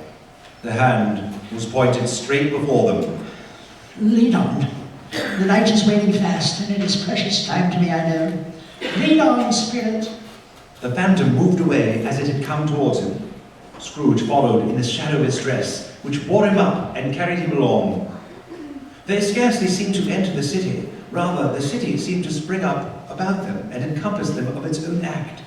The hand was pointed straight before them. Lead on. The night is waning fast, and it is precious time to me, I know. Lead on, spirit. The phantom moved away as it had come towards him. Scrooge followed in the shadow of its dress, which bore him up and carried him along. They scarcely seemed to enter the city. Rather, the city seemed to spring up about them and encompass them of its own act.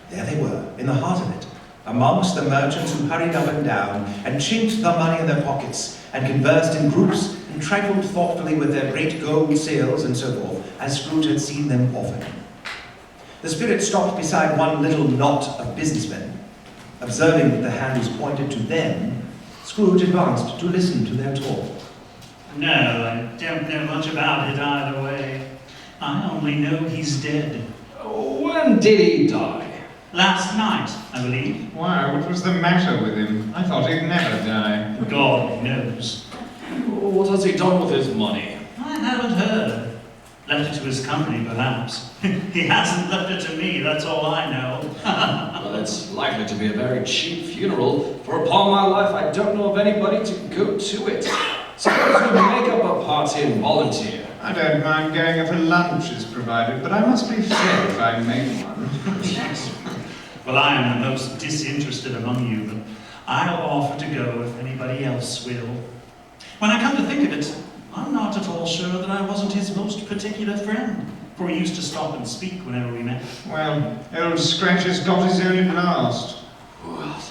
There they were, in the heart of it, amongst the merchants who hurried up and down and chinked the money in their pockets and conversed in groups and trifled thoughtfully with their great gold sails and so forth, as Scrooge had seen them often. The spirit stopped beside one little knot of businessmen. Observing that the hand was pointed to them, Scrooge advanced to listen to their talk. No, I don't know much about it either way. I only know he's dead. When did he die? Last night, I believe. Why, what was the matter with him? I thought he'd never die. God knows. What has he done with his money? I haven't heard. Left it to his company, perhaps. He hasn't left it to me, that's all I know. Well, it's likely to be a very cheap funeral, for upon my life I don't know of anybody to go to it. Suppose we make up a party and volunteer. I don't mind going if a lunch is provided, but I must be fair if I make one. Well, I am the most disinterested among you, but I'll offer to go if anybody else will. When I come to think of it, I'm not at all sure that I wasn't his most particular friend, for he used to stop and speak whenever we met. Well, old Scratch has got his own at last. Well,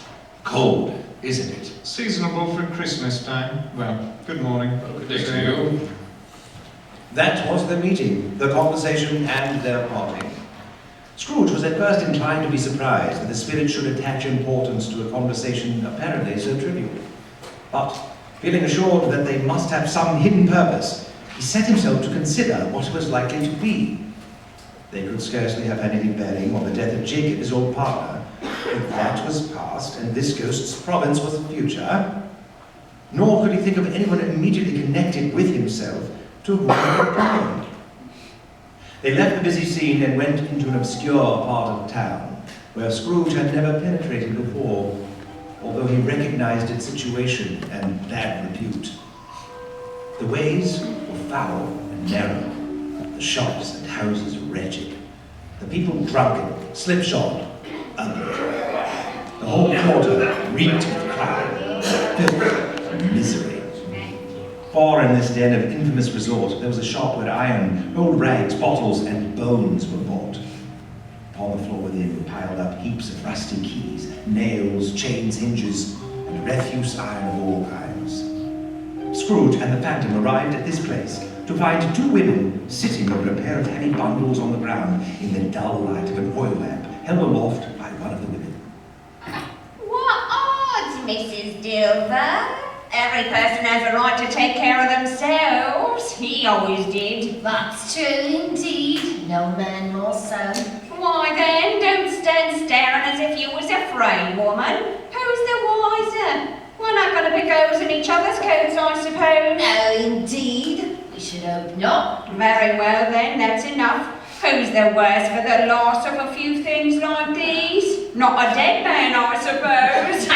cold, isn't it? Seasonable for Christmas time. Well, good morning. Good day to you. That was the meeting, the conversation, and their parting. Scrooge was at first inclined to be surprised that the spirit should attach importance to a conversation apparently so trivial. But, feeling assured that they must have some hidden purpose, he set himself to consider what it was likely to be. They could scarcely have had any bearing on the death of Jacob, his old partner, if that was past and this ghost's province was the future. Nor could he think of anyone immediately connected with himself to whom he had gone. They left the busy scene and went into an obscure part of town, where Scrooge had never penetrated before, although he recognized its situation and bad repute. The ways were foul and narrow, the shops and houses wretched, the people drunken, slipshod, ugly. The whole quarter reeked with crime. filth, misery. For in this den of infamous resort, there was a shop where iron, old rags, bottles, and bones were bought. Upon the floor within were piled up heaps of rusty keys, nails, chains, hinges, and refuse iron of all kinds. Scrooge and the Phantom arrived at this place to find two women sitting over a pair of heavy bundles on the ground in the dull light of an oil lamp held aloft by one of the women. What odds, Mrs. Dilver? Every person has a right to take care of themselves. He always did. That's true indeed. No man more so. Why then, don't stand staring as if you was afraid, woman. Who's the wiser? We're not going to pick holes in each other's coats, I suppose. No, indeed. We should hope not. Very well then, that's enough. Who's the worse for the loss of a few things like these? Not a dead man, I suppose.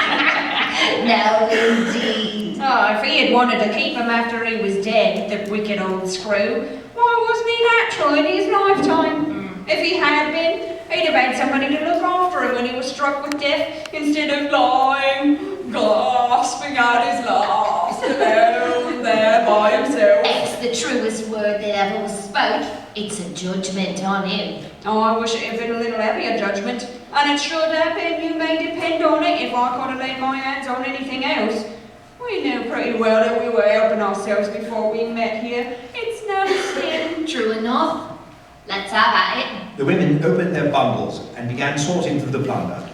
No, indeed. Oh, if he had wanted to keep him after he was dead, the wicked old screw, why wasn't he natural in his lifetime? If he had been, he'd have had somebody to look after him when he was struck with death, instead of lying, gasping out his last, alone there by himself. It's the truest word that ever was spoke. It's a judgment on him. Oh, I wish it had been a little heavier judgment, and it should have been, you may depend on it, if I could have laid my hands on anything else. We knew pretty well that we were helping ourselves before we met here. It's no sin. True enough. Let's have at it. The women opened their bundles and began sorting through the plunder.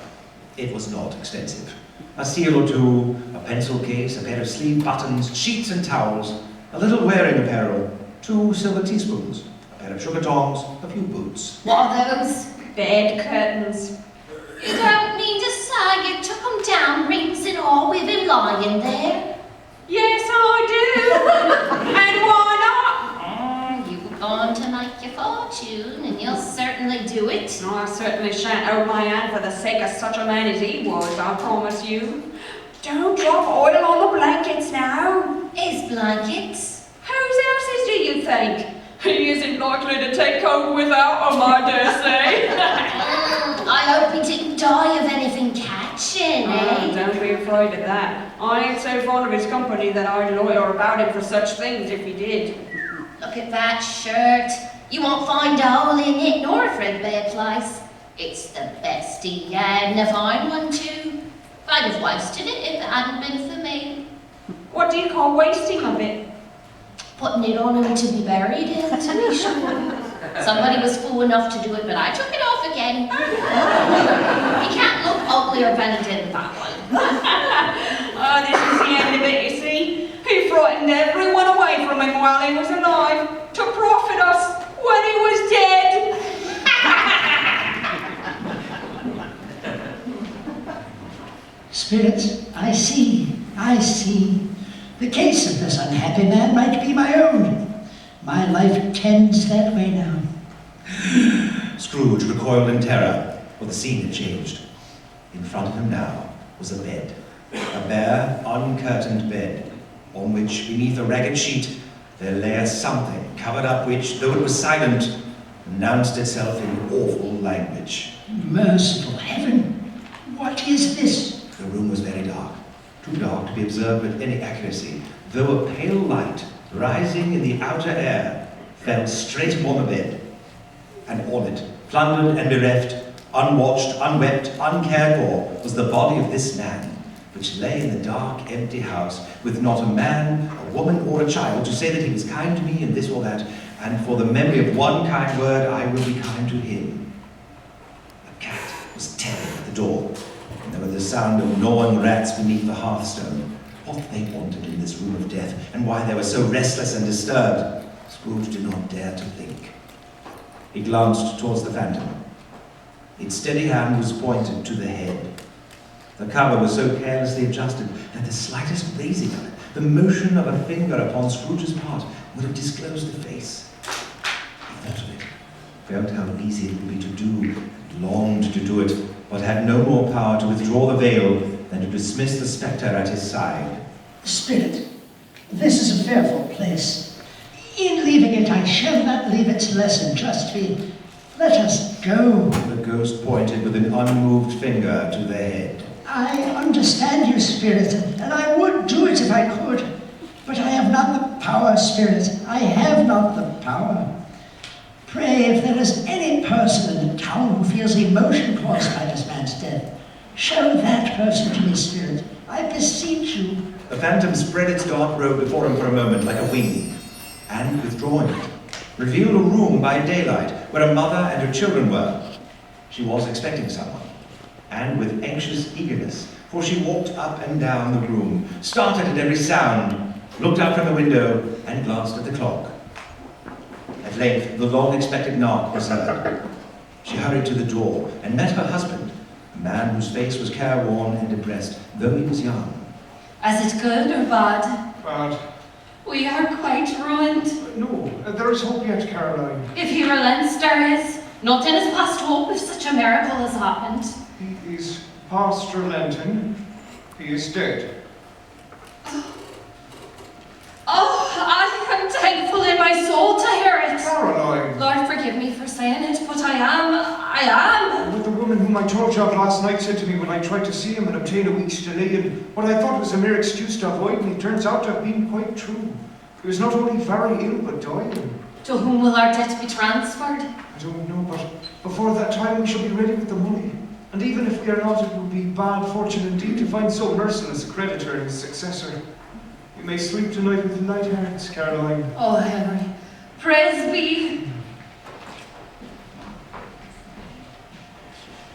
It was not extensive. A seal or two, a pencil case, a pair of sleeve buttons, sheets and towels, a little wearing apparel, 2 silver teaspoons, a pair of sugar tongs, a few boots. What are those? Bed curtains. You don't mean to say you took them down, rings and all, with him lying there? Yes, I do. And why not? You were born to make your fortune, and you'll certainly do it. No, I certainly shan't hold my hand for the sake of such a man as he was, I promise you. Don't drop oil on the blankets now. His blankets? Whose else's do you think? He isn't likely to take cold without them, I dare say. I hope he didn't die of anything catching, eh? Don't be afraid of that. I ain't so fond of his company that I'd loiter about him for such things if he did. Look at that shirt. You won't find a hole in it, nor a threadbare place. It's the best he had, and a fine one too. I'd have wasted it if it hadn't been for me. What do you call wasting of it? Putting it on him to be buried in, to be sure. Somebody was fool enough to do it, but I took it off again. He can't look uglier than he did that one. Oh, this is the end of it, you see. He frightened everyone away from him while he was alive, to profit us when he was dead. Spirit, I see, I see. The case of this unhappy man might be my own. My life tends that way now. Scrooge recoiled in terror, for the scene had changed. In front of him now was a bed, a bare, uncurtained bed, on which, beneath a ragged sheet, there lay a something covered up which, though it was silent, announced itself in awful language. Merciful heaven, what is this? The room was very dark, too dark to be observed with any accuracy, though a pale light, rising in the outer air, fell straight upon the bed. And on it, plundered and bereft, unwatched, unwept, uncared for, was the body of this man, which lay in the dark, empty house, with not a man, a woman, or a child to say that he was kind to me in this or that, and for the memory of one kind word I will be kind to him. A cat was tearing at the door, and there was the sound of gnawing rats beneath the hearthstone. What they wanted in this room of death, and why they were so restless and disturbed, Scrooge did not dare to think. He glanced towards the Phantom. Its steady hand was pointed to the head. The cover was so carelessly adjusted that the slightest raising of it, the motion of a finger upon Scrooge's part, would have disclosed the face. He thought of it, felt how easy it would be to do, and longed to do it, but had no more power to withdraw the veil than to dismiss the spectre at his side. Spirit, this is a fearful place. In leaving it, I shall not leave its lesson, trust me. Let us go. The ghost pointed with an unmoved finger to the head. I understand you, Spirit, and I would do it if I could. But I have not the power, Spirit. I have not the power. Pray, if there is any person in the town who feels emotion caused by this man's death, show that person to me, Spirit. I beseech you. The phantom spread its dark robe before him for a moment like a wing, and withdrawing it, revealed a room by daylight where a mother and her children were. She was expecting someone, and with anxious eagerness, for she walked up and down the room, started at every sound, looked out from the window, and glanced at the clock. At length, the long-expected knock was heard. She hurried to the door and met her husband, a man whose face was careworn and depressed, though he was young. Is it good or bad? Bad. We are quite ruined. No, there is hope yet, Caroline. If he relents, there is. Nothing is past hope if such a miracle has happened. He is past relenting. He is dead. Oh, I am thankful in my soul to hear it. Caroline! Lord, forgive me for saying it, but I am. What the woman whom I told you of last night said to me when I tried to see him and obtain a week's delay, and what I thought was a mere excuse to avoid me turns out to have been quite true. He was not only very ill, but dying. To whom will our debt be transferred? I don't know, but before that time we shall be ready with the money. And even if we are not, it would be bad fortune indeed to find so merciless a creditor and his successor. You may sleep tonight with light hearts, Caroline. Oh, Henry, praise be.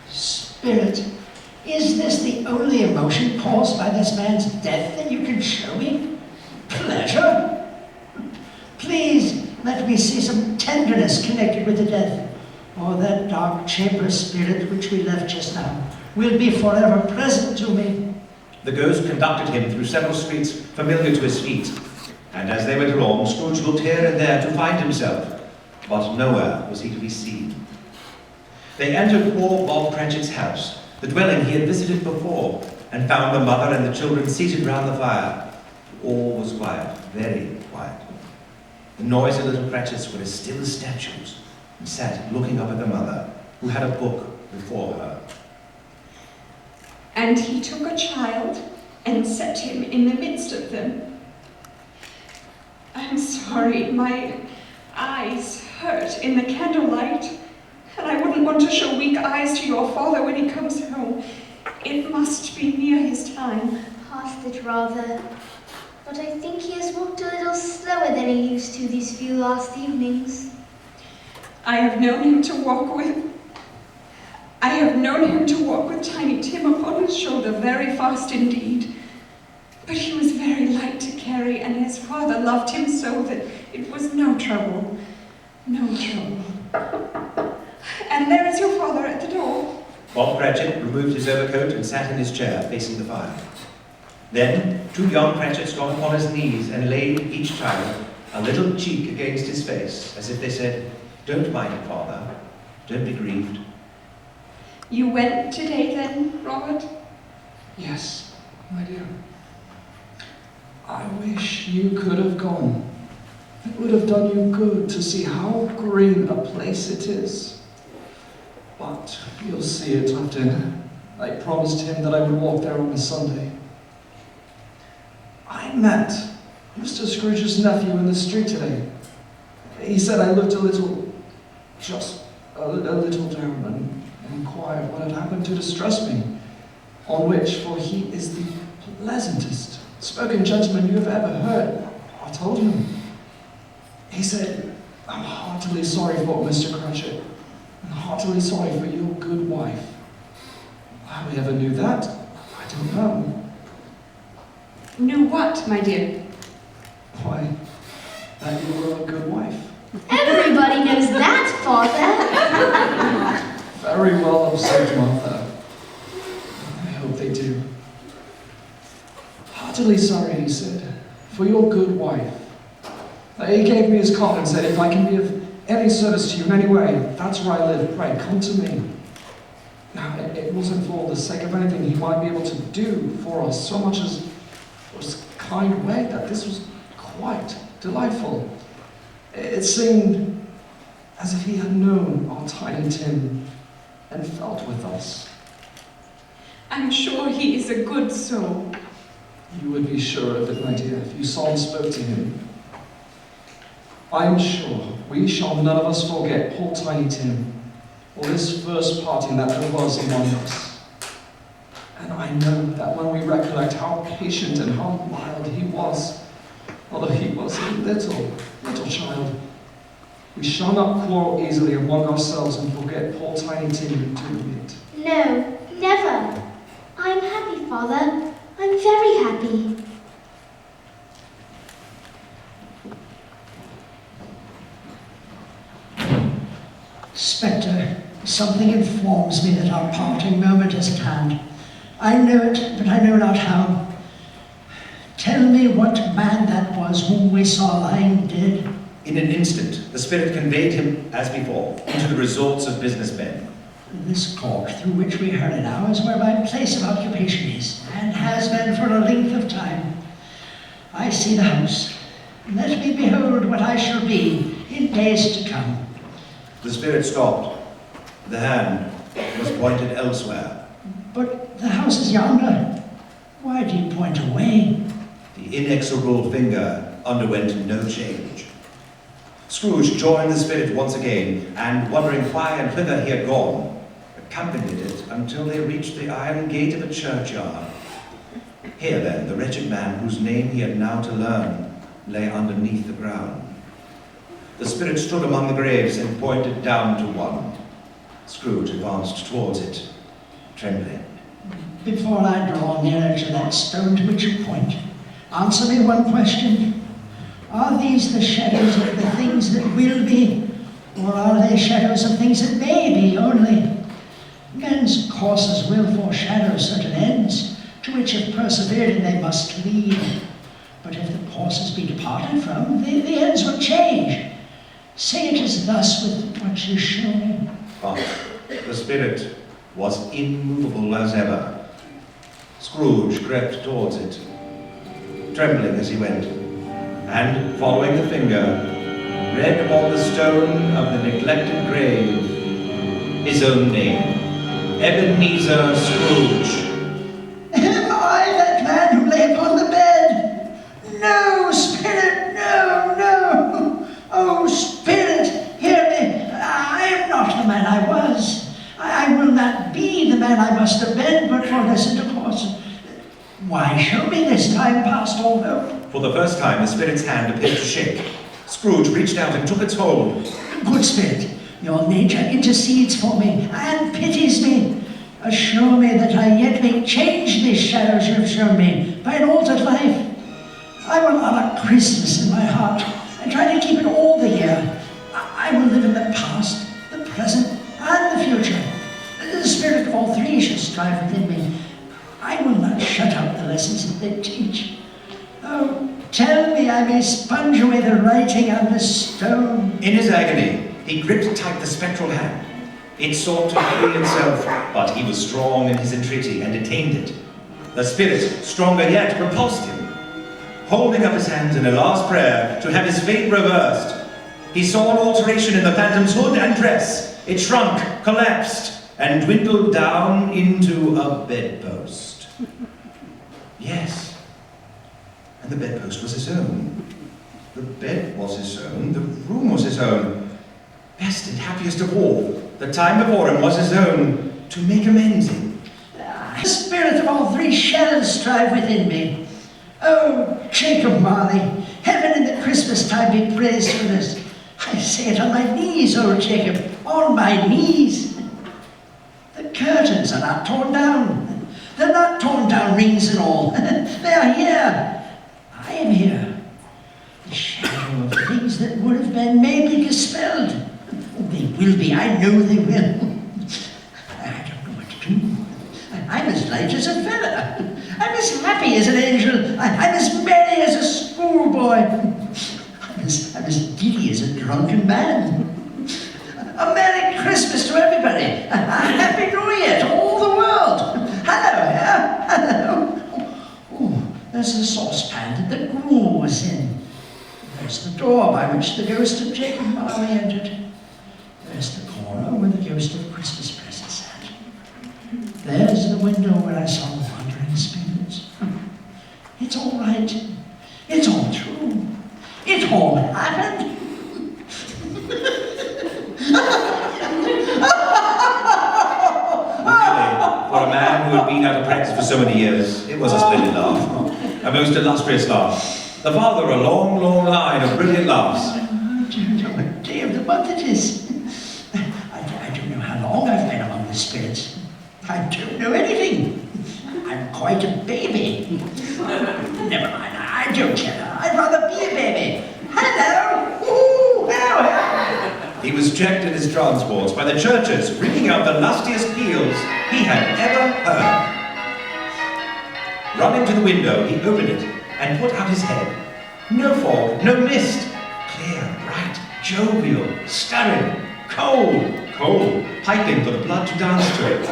Spirit, is this the only emotion caused by this man's death that you can show me? Pleasure? Please, let me see some tenderness connected with the death, or that dark chamber, Spirit, which we left just now, will be forever present to me. The ghost conducted him through several streets familiar to his feet, and as they went along, Scrooge looked here and there to find himself, but nowhere was he to be seen. They entered poor Bob Cratchit's house, the dwelling he had visited before, and found the mother and the children seated round the fire. All was quiet, very quiet. The noisy little Cratchits were as still as statues, and sat looking up at the mother, who had a book before her. And he took a child and set him in the midst of them. I'm sorry, my eyes hurt in the candlelight, and I wouldn't want to show weak eyes to your father when he comes home. It must be near his time. Past it rather. But I think he has walked a little slower than he used to these few last evenings. I have known him to walk with Tiny Tim upon his shoulder very fast indeed. But he was very light to carry, and his father loved him so that it was no trouble. No trouble. And there is your father at the door. Bob Cratchit removed his overcoat and sat in his chair, facing the fire. Then 2 young Cratchits got upon his knees and laid each child a little cheek against his face, as if they said, "Don't mind it, father. Don't be grieved." You went today then, Robert? Yes, my dear. I wish you could have gone. It would have done you good to see how green a place it is. But you'll see it at dinner. I promised him that I would walk there on a Sunday. I met Mr. Scrooge's nephew in the street today. He said I looked just a little down and inquired what had happened to distress me. On which, for he is the pleasantest spoken gentleman you have ever heard, I told him. He said, "I'm heartily sorry for Mr. Cratchit, and heartily sorry for your good wife." How we ever knew that, I don't know. Knew what, my dear? Why, that you were a good wife. Everybody knows that, Father. Very well observed, Martha. I hope they do. Heartily sorry, he said, for your good wife. He gave me his card and said, if I can be of any service to you in any way, that's where I live, pray, come to me. Now, it wasn't for the sake of anything he might be able to do for us, so much as for his kind way, that this was quite delightful. It seemed as if he had known our Tiny Tim and felt with us. I'm sure he is a good soul. You would be sure of it, my dear, if you saw and spoke to him. I'm sure we shall none of us forget poor Tiny Tim, or this first parting that there was among us. And I know that when we recollect how patient and how mild he was, although he was a little child, we shall not quarrel easily among ourselves and forget poor Tiny Tim to it. No, never. I'm happy, Father. I'm very happy. Spectre, something informs me that our parting moment is at hand. I know it, but I know not how. Tell me what man that was whom we saw lying dead. In an instant, the spirit conveyed him, as before, into the resorts of businessmen. This court through which we hurried now is where my place of occupation is, and has been for a length of time. I see the house. Let me behold what I shall be in days to come. The spirit stopped. The hand was pointed elsewhere. But the house is yonder. Why do you point away? The inexorable finger underwent no change. Scrooge joined the spirit once again, and wondering why and whither he had gone, accompanied it until they reached the iron gate of a churchyard. Here then, the wretched man whose name he had now to learn lay underneath the ground. The spirit stood among the graves and pointed down to one. Scrooge advanced towards it, trembling. Before I draw nearer to that stone to which you point, answer me one question. Are these the shadows of the things that will be, or are they shadows of things that may be only? Men's courses will foreshadow certain ends, to which if persevered in they must lead. But if the courses be departed from, the ends will change. Say it is thus with what you show me. But the spirit was immovable as ever. Scrooge crept towards it, trembling as he went, and, following the finger, read upon the stone of the neglected grave his own name, Ebenezer Scrooge. Am I that man who lay upon the bed? No, spirit, no, no. Oh, spirit, hear me. I am not the man I was. I will not be the man I must have been, but for this intercourse. Why show me this time past all hope? For the first time, the spirit's hand appeared to shake. Scrooge reached out and took its hold. Good spirit, your nature intercedes for me and pities me. Assure me that I yet may change these shadows you have shown me by an altered life. I will honor Christmas in my heart and try to keep it all the year. I will live in the past, the present, and the future. The spirit of all three shall strive within me. I will not shut out the lessons that they teach. Oh, tell me I may sponge away the writing on this stone. In his agony, he gripped tight the spectral hand. It sought to free itself, but he was strong in his entreaty and detained it. The spirit, stronger yet, repulsed him. Holding up his hands in a last prayer to have his fate reversed, he saw an alteration in the phantom's hood and dress. It shrunk, collapsed, and dwindled down into a bedpost. Yes, and the bedpost was his own. The bed was his own, the room was his own. Best and happiest of all, the time before him was his own to make amends in. The spirit of all three shall strive within me. Oh, Jacob Marley, heaven in the Christmas time be praised for this. I say it on my knees, oh Jacob, on my knees. The curtains are not torn down. They're not torn down, rings and all. They are here. I am here. The shadow of things that would have been may be dispelled. They will be, I know they will. I don't know what to do. I'm as light as a feather. I'm as happy as an angel. I'm as merry as a schoolboy. I'm as giddy as a drunken man. A Merry Christmas to everybody. A Happy New Year to all the world. Hello, hello. Oh, there's the saucepan that the gruel was in. There's the door by which the ghost of Jacob Marley entered. There's the corner where the ghost of Christmas present sat. There's the window where I true. It all happened. Really, for a man who had been out of practice for so many years, it was a splendid laugh. A most illustrious laugh. The father of a long, long line of brilliant laughs. I don't know what day of the month it is. I don't know how long I've been among the spirits. I don't know anything. I'm quite a baby. Never mind, I don't care. I'd rather be a baby. Hello! Ooh, hello! He was checked in his transports by the churches, ringing out the lustiest peals he had ever heard. Running to the window, he opened it and put out his head. No fog, no mist. Clear, bright, jovial, stirring, cold, piping for the blood to dance to it.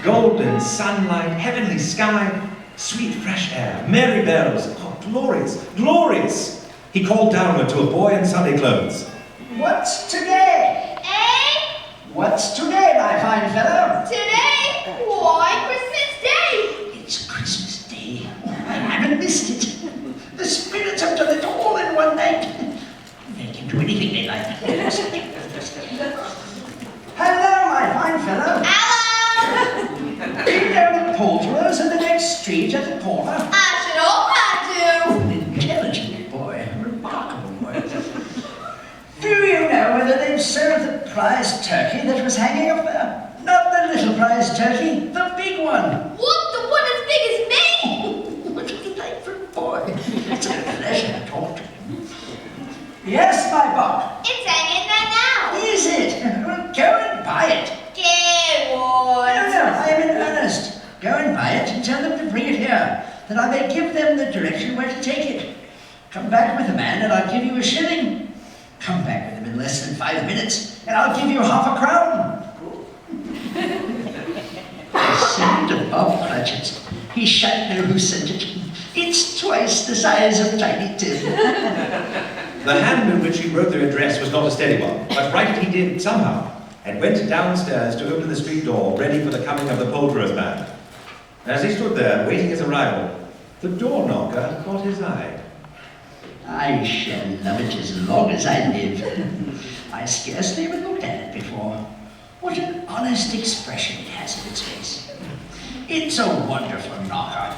Golden sunlight, heavenly sky, sweet fresh air, merry bells. Oh, glorious, glorious! He called downward to a boy in Sunday clothes. What's today? Eh? What's today, my fine fellow? Today? Why, Christmas Day! It's Christmas Day. I haven't missed it. The spirits have done it all in one night. They can do anything they like. Hello, my fine fellow. Hello! Do you know the poulterers in the next street at the corner? I should hope I do. An intelligent boy, remarkable boy. Do you know whether they've served the prize turkey that was hanging up there? Not the little prize turkey, the big one. What, the one as big as me? What a delightful boy. It's a pleasure to talk to him. Yes, my buck. It's hanging there now. Is it? Well, go and buy it. Get No, one. I am in earnest. Go and buy it and tell them to bring it here, that I may give them the direction where to take it. Come back with the man and I'll give you a shilling. Come back with him in less than 5 minutes and I'll give you half a crown. I sent to Bob Cratchit. He shan't know who sent it. It's twice the size of Tiny Tim. The hand in which he wrote the address was not a steady one, but write it he did somehow, and went downstairs to open the street door, ready for the coming of the poulterer's man. As he stood there, waiting his arrival, the door knocker caught his eye. I shall love it as long as I live. I scarcely ever looked at it before. What an honest expression it has in its face. It's a wonderful knocker.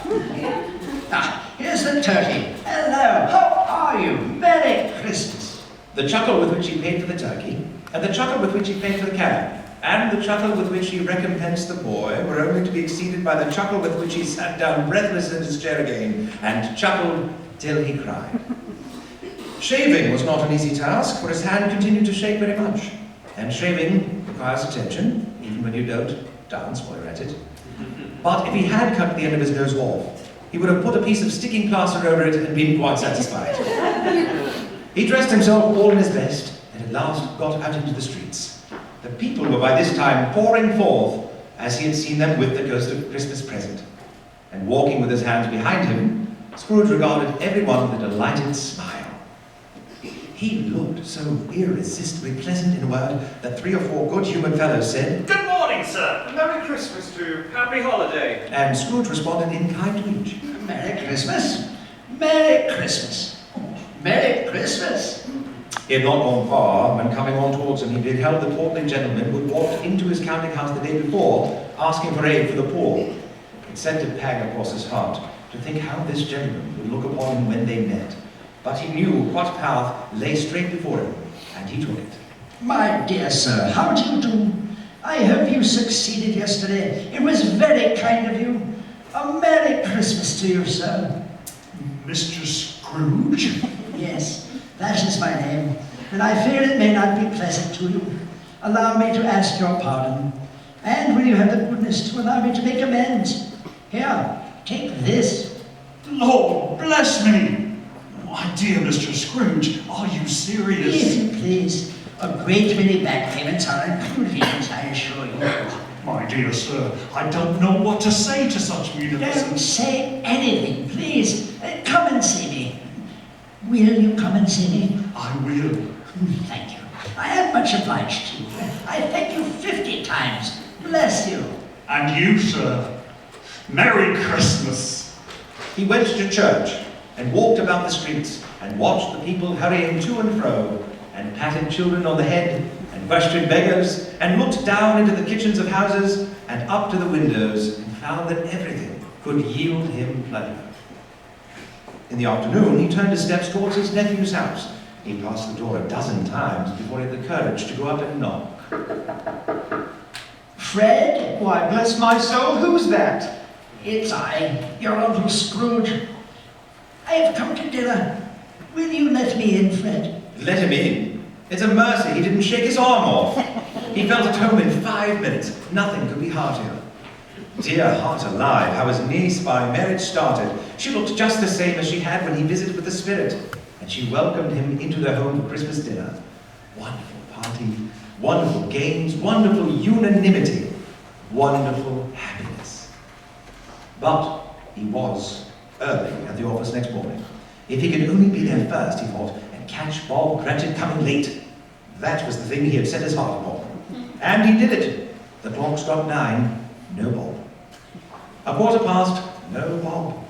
Ah, here's the turkey. Hello, how are you? Merry Christmas. The chuckle with which he paid for the turkey, and the chuckle with which he paid for the cab, and the chuckle with which he recompensed the boy were only to be exceeded by the chuckle with which he sat down breathless in his chair again, and chuckled till he cried. Shaving was not an easy task, for his hand continued to shake very much. And shaving requires attention, even when you don't dance while you're at it. But if he had cut the end of his nose off, he would have put a piece of sticking plaster over it and been quite satisfied. He dressed himself all in his best, and at last got out into the streets. The people were by this time pouring forth, as he had seen them with the ghost of Christmas present. And walking with his hands behind him, Scrooge regarded everyone with a delighted smile. He looked so irresistibly pleasant, in a word, that 3 or 4 good-humoured fellows said, Good morning, sir. Merry Christmas to you. Happy holiday. and Scrooge responded in kind to each. Merry Christmas. Merry Christmas. Merry Christmas. He had not gone far when, coming on towards him, he beheld the portly gentleman who had walked into his counting house the day before, asking for aid for the poor. It sent a pang across his heart to think how this gentleman would look upon him when they met. But he knew what path lay straight before him, and he took it. My dear sir, how do you do? I hope you succeeded yesterday. It was very kind of you. A Merry Christmas to you, sir. Mr. Scrooge? Yes, that is my name, and I fear it may not be pleasant to you. Allow me to ask your pardon, and will you have the goodness to allow me to make amends? Here, take this. Lord bless me! My dear Mr. Scrooge, are you serious? If you please, a great many back payments are included, I assure you. My dear sir, I don't know what to say to such Don't munificence. say anything, please. Come and see me. Will you come and see me? I will. Thank you. I am much obliged to you. I thank you 50 times. Bless you. And you, sir. Merry Christmas. He went to church and walked about the streets, and watched the people hurrying to and fro, and patted children on the head, and questioned beggars, and looked down into the kitchens of houses, and up to the windows, and found that everything could yield him pleasure. In the afternoon, he turned his steps towards his nephew's house. He passed the door a dozen times before he had the courage to go up and knock. Fred? Why, bless my soul, who's that? It's I, your Uncle Scrooge. I have come to dinner. Will you let me in, Fred? Let him in. It's a mercy he didn't shake his arm off. He felt at home in 5 minutes. Nothing could be heartier. Dear heart alive, how his niece by marriage started. She looked just the same as she had when he visited with the spirit, and she welcomed him into their home for Christmas dinner. Wonderful party, wonderful games, wonderful unanimity, wonderful happiness. But he was early at the office next morning. If he could only be there first, he thought, and catch Bob Cratchit coming late. That was the thing he had set his heart upon. And he did it. The clock struck 9, no Bob. 1:15, no Bob.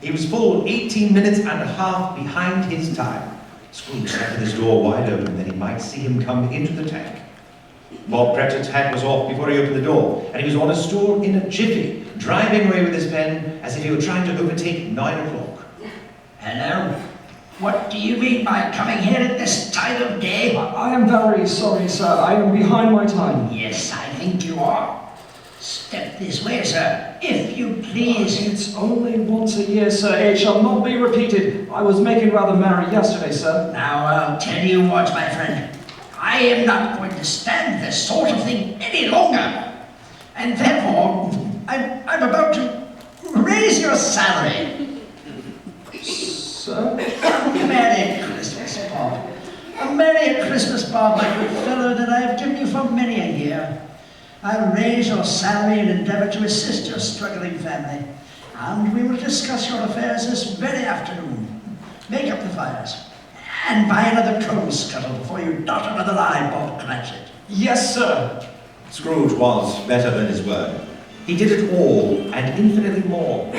He was full 18 minutes and a half behind his time. Scrooge sat with his door wide open that he might see him come into the tank. Bob Cratchit's hat was off before he opened the door, and he was on a stool in a jiffy, driving away with his pen as if he were trying to overtake 9 o'clock. Hello? What do you mean by coming here at this time of day? I am very sorry, sir. I am behind my time. Yes, I think you are. Step this way, sir, if you please. It's only once a year, sir. It shall not be repeated. I was making rather merry yesterday, sir. Now, I'll tell you what, my friend. I am not going to stand this sort of thing any longer. And therefore, I'm about to raise your salary. Sir? Merry Christmas, Bob. A Merry Christmas, Bob, my good fellow, that I have given you for many a year. I'll raise your salary and endeavour to assist your struggling family. And we will discuss your affairs this very afternoon. Make up the fires. And buy another coal scuttle before you dot another line, Bob Cratchit. Yes, sir. Scrooge was better than his word. He did it all, and infinitely more.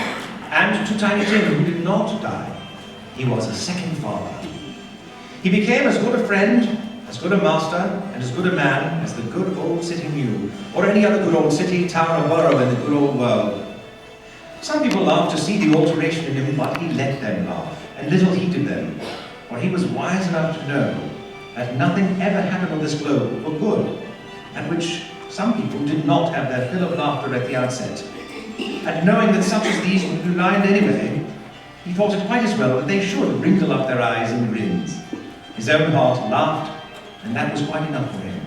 And to Tiny Tim, who did not die, he was a second father. He became as good a friend, as good a master, and as good a man as the good old city knew, or any other good old city, town, or borough in the good old world. Some people laughed to see the alteration in him, but he let them laugh, and little heeded them, for he was wise enough to know that nothing ever happened on this globe for good, and which some people did not have their fill of laughter at the outset. And knowing that such as these would be blind anyway, he thought it quite as well that they should wrinkle up their eyes and grins. His own heart laughed, and that was quite enough for him.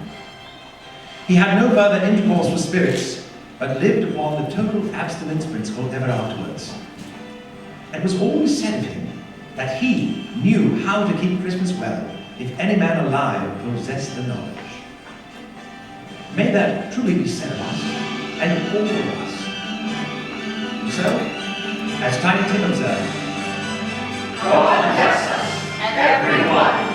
He had no further intercourse with spirits, but lived upon the total abstinence principle ever afterwards. It was always said of him that he knew how to keep Christmas well, if any man alive possessed the knowledge. May that truly be said of us, and all of us. So, as Tiny Tim observed, God bless us, everyone.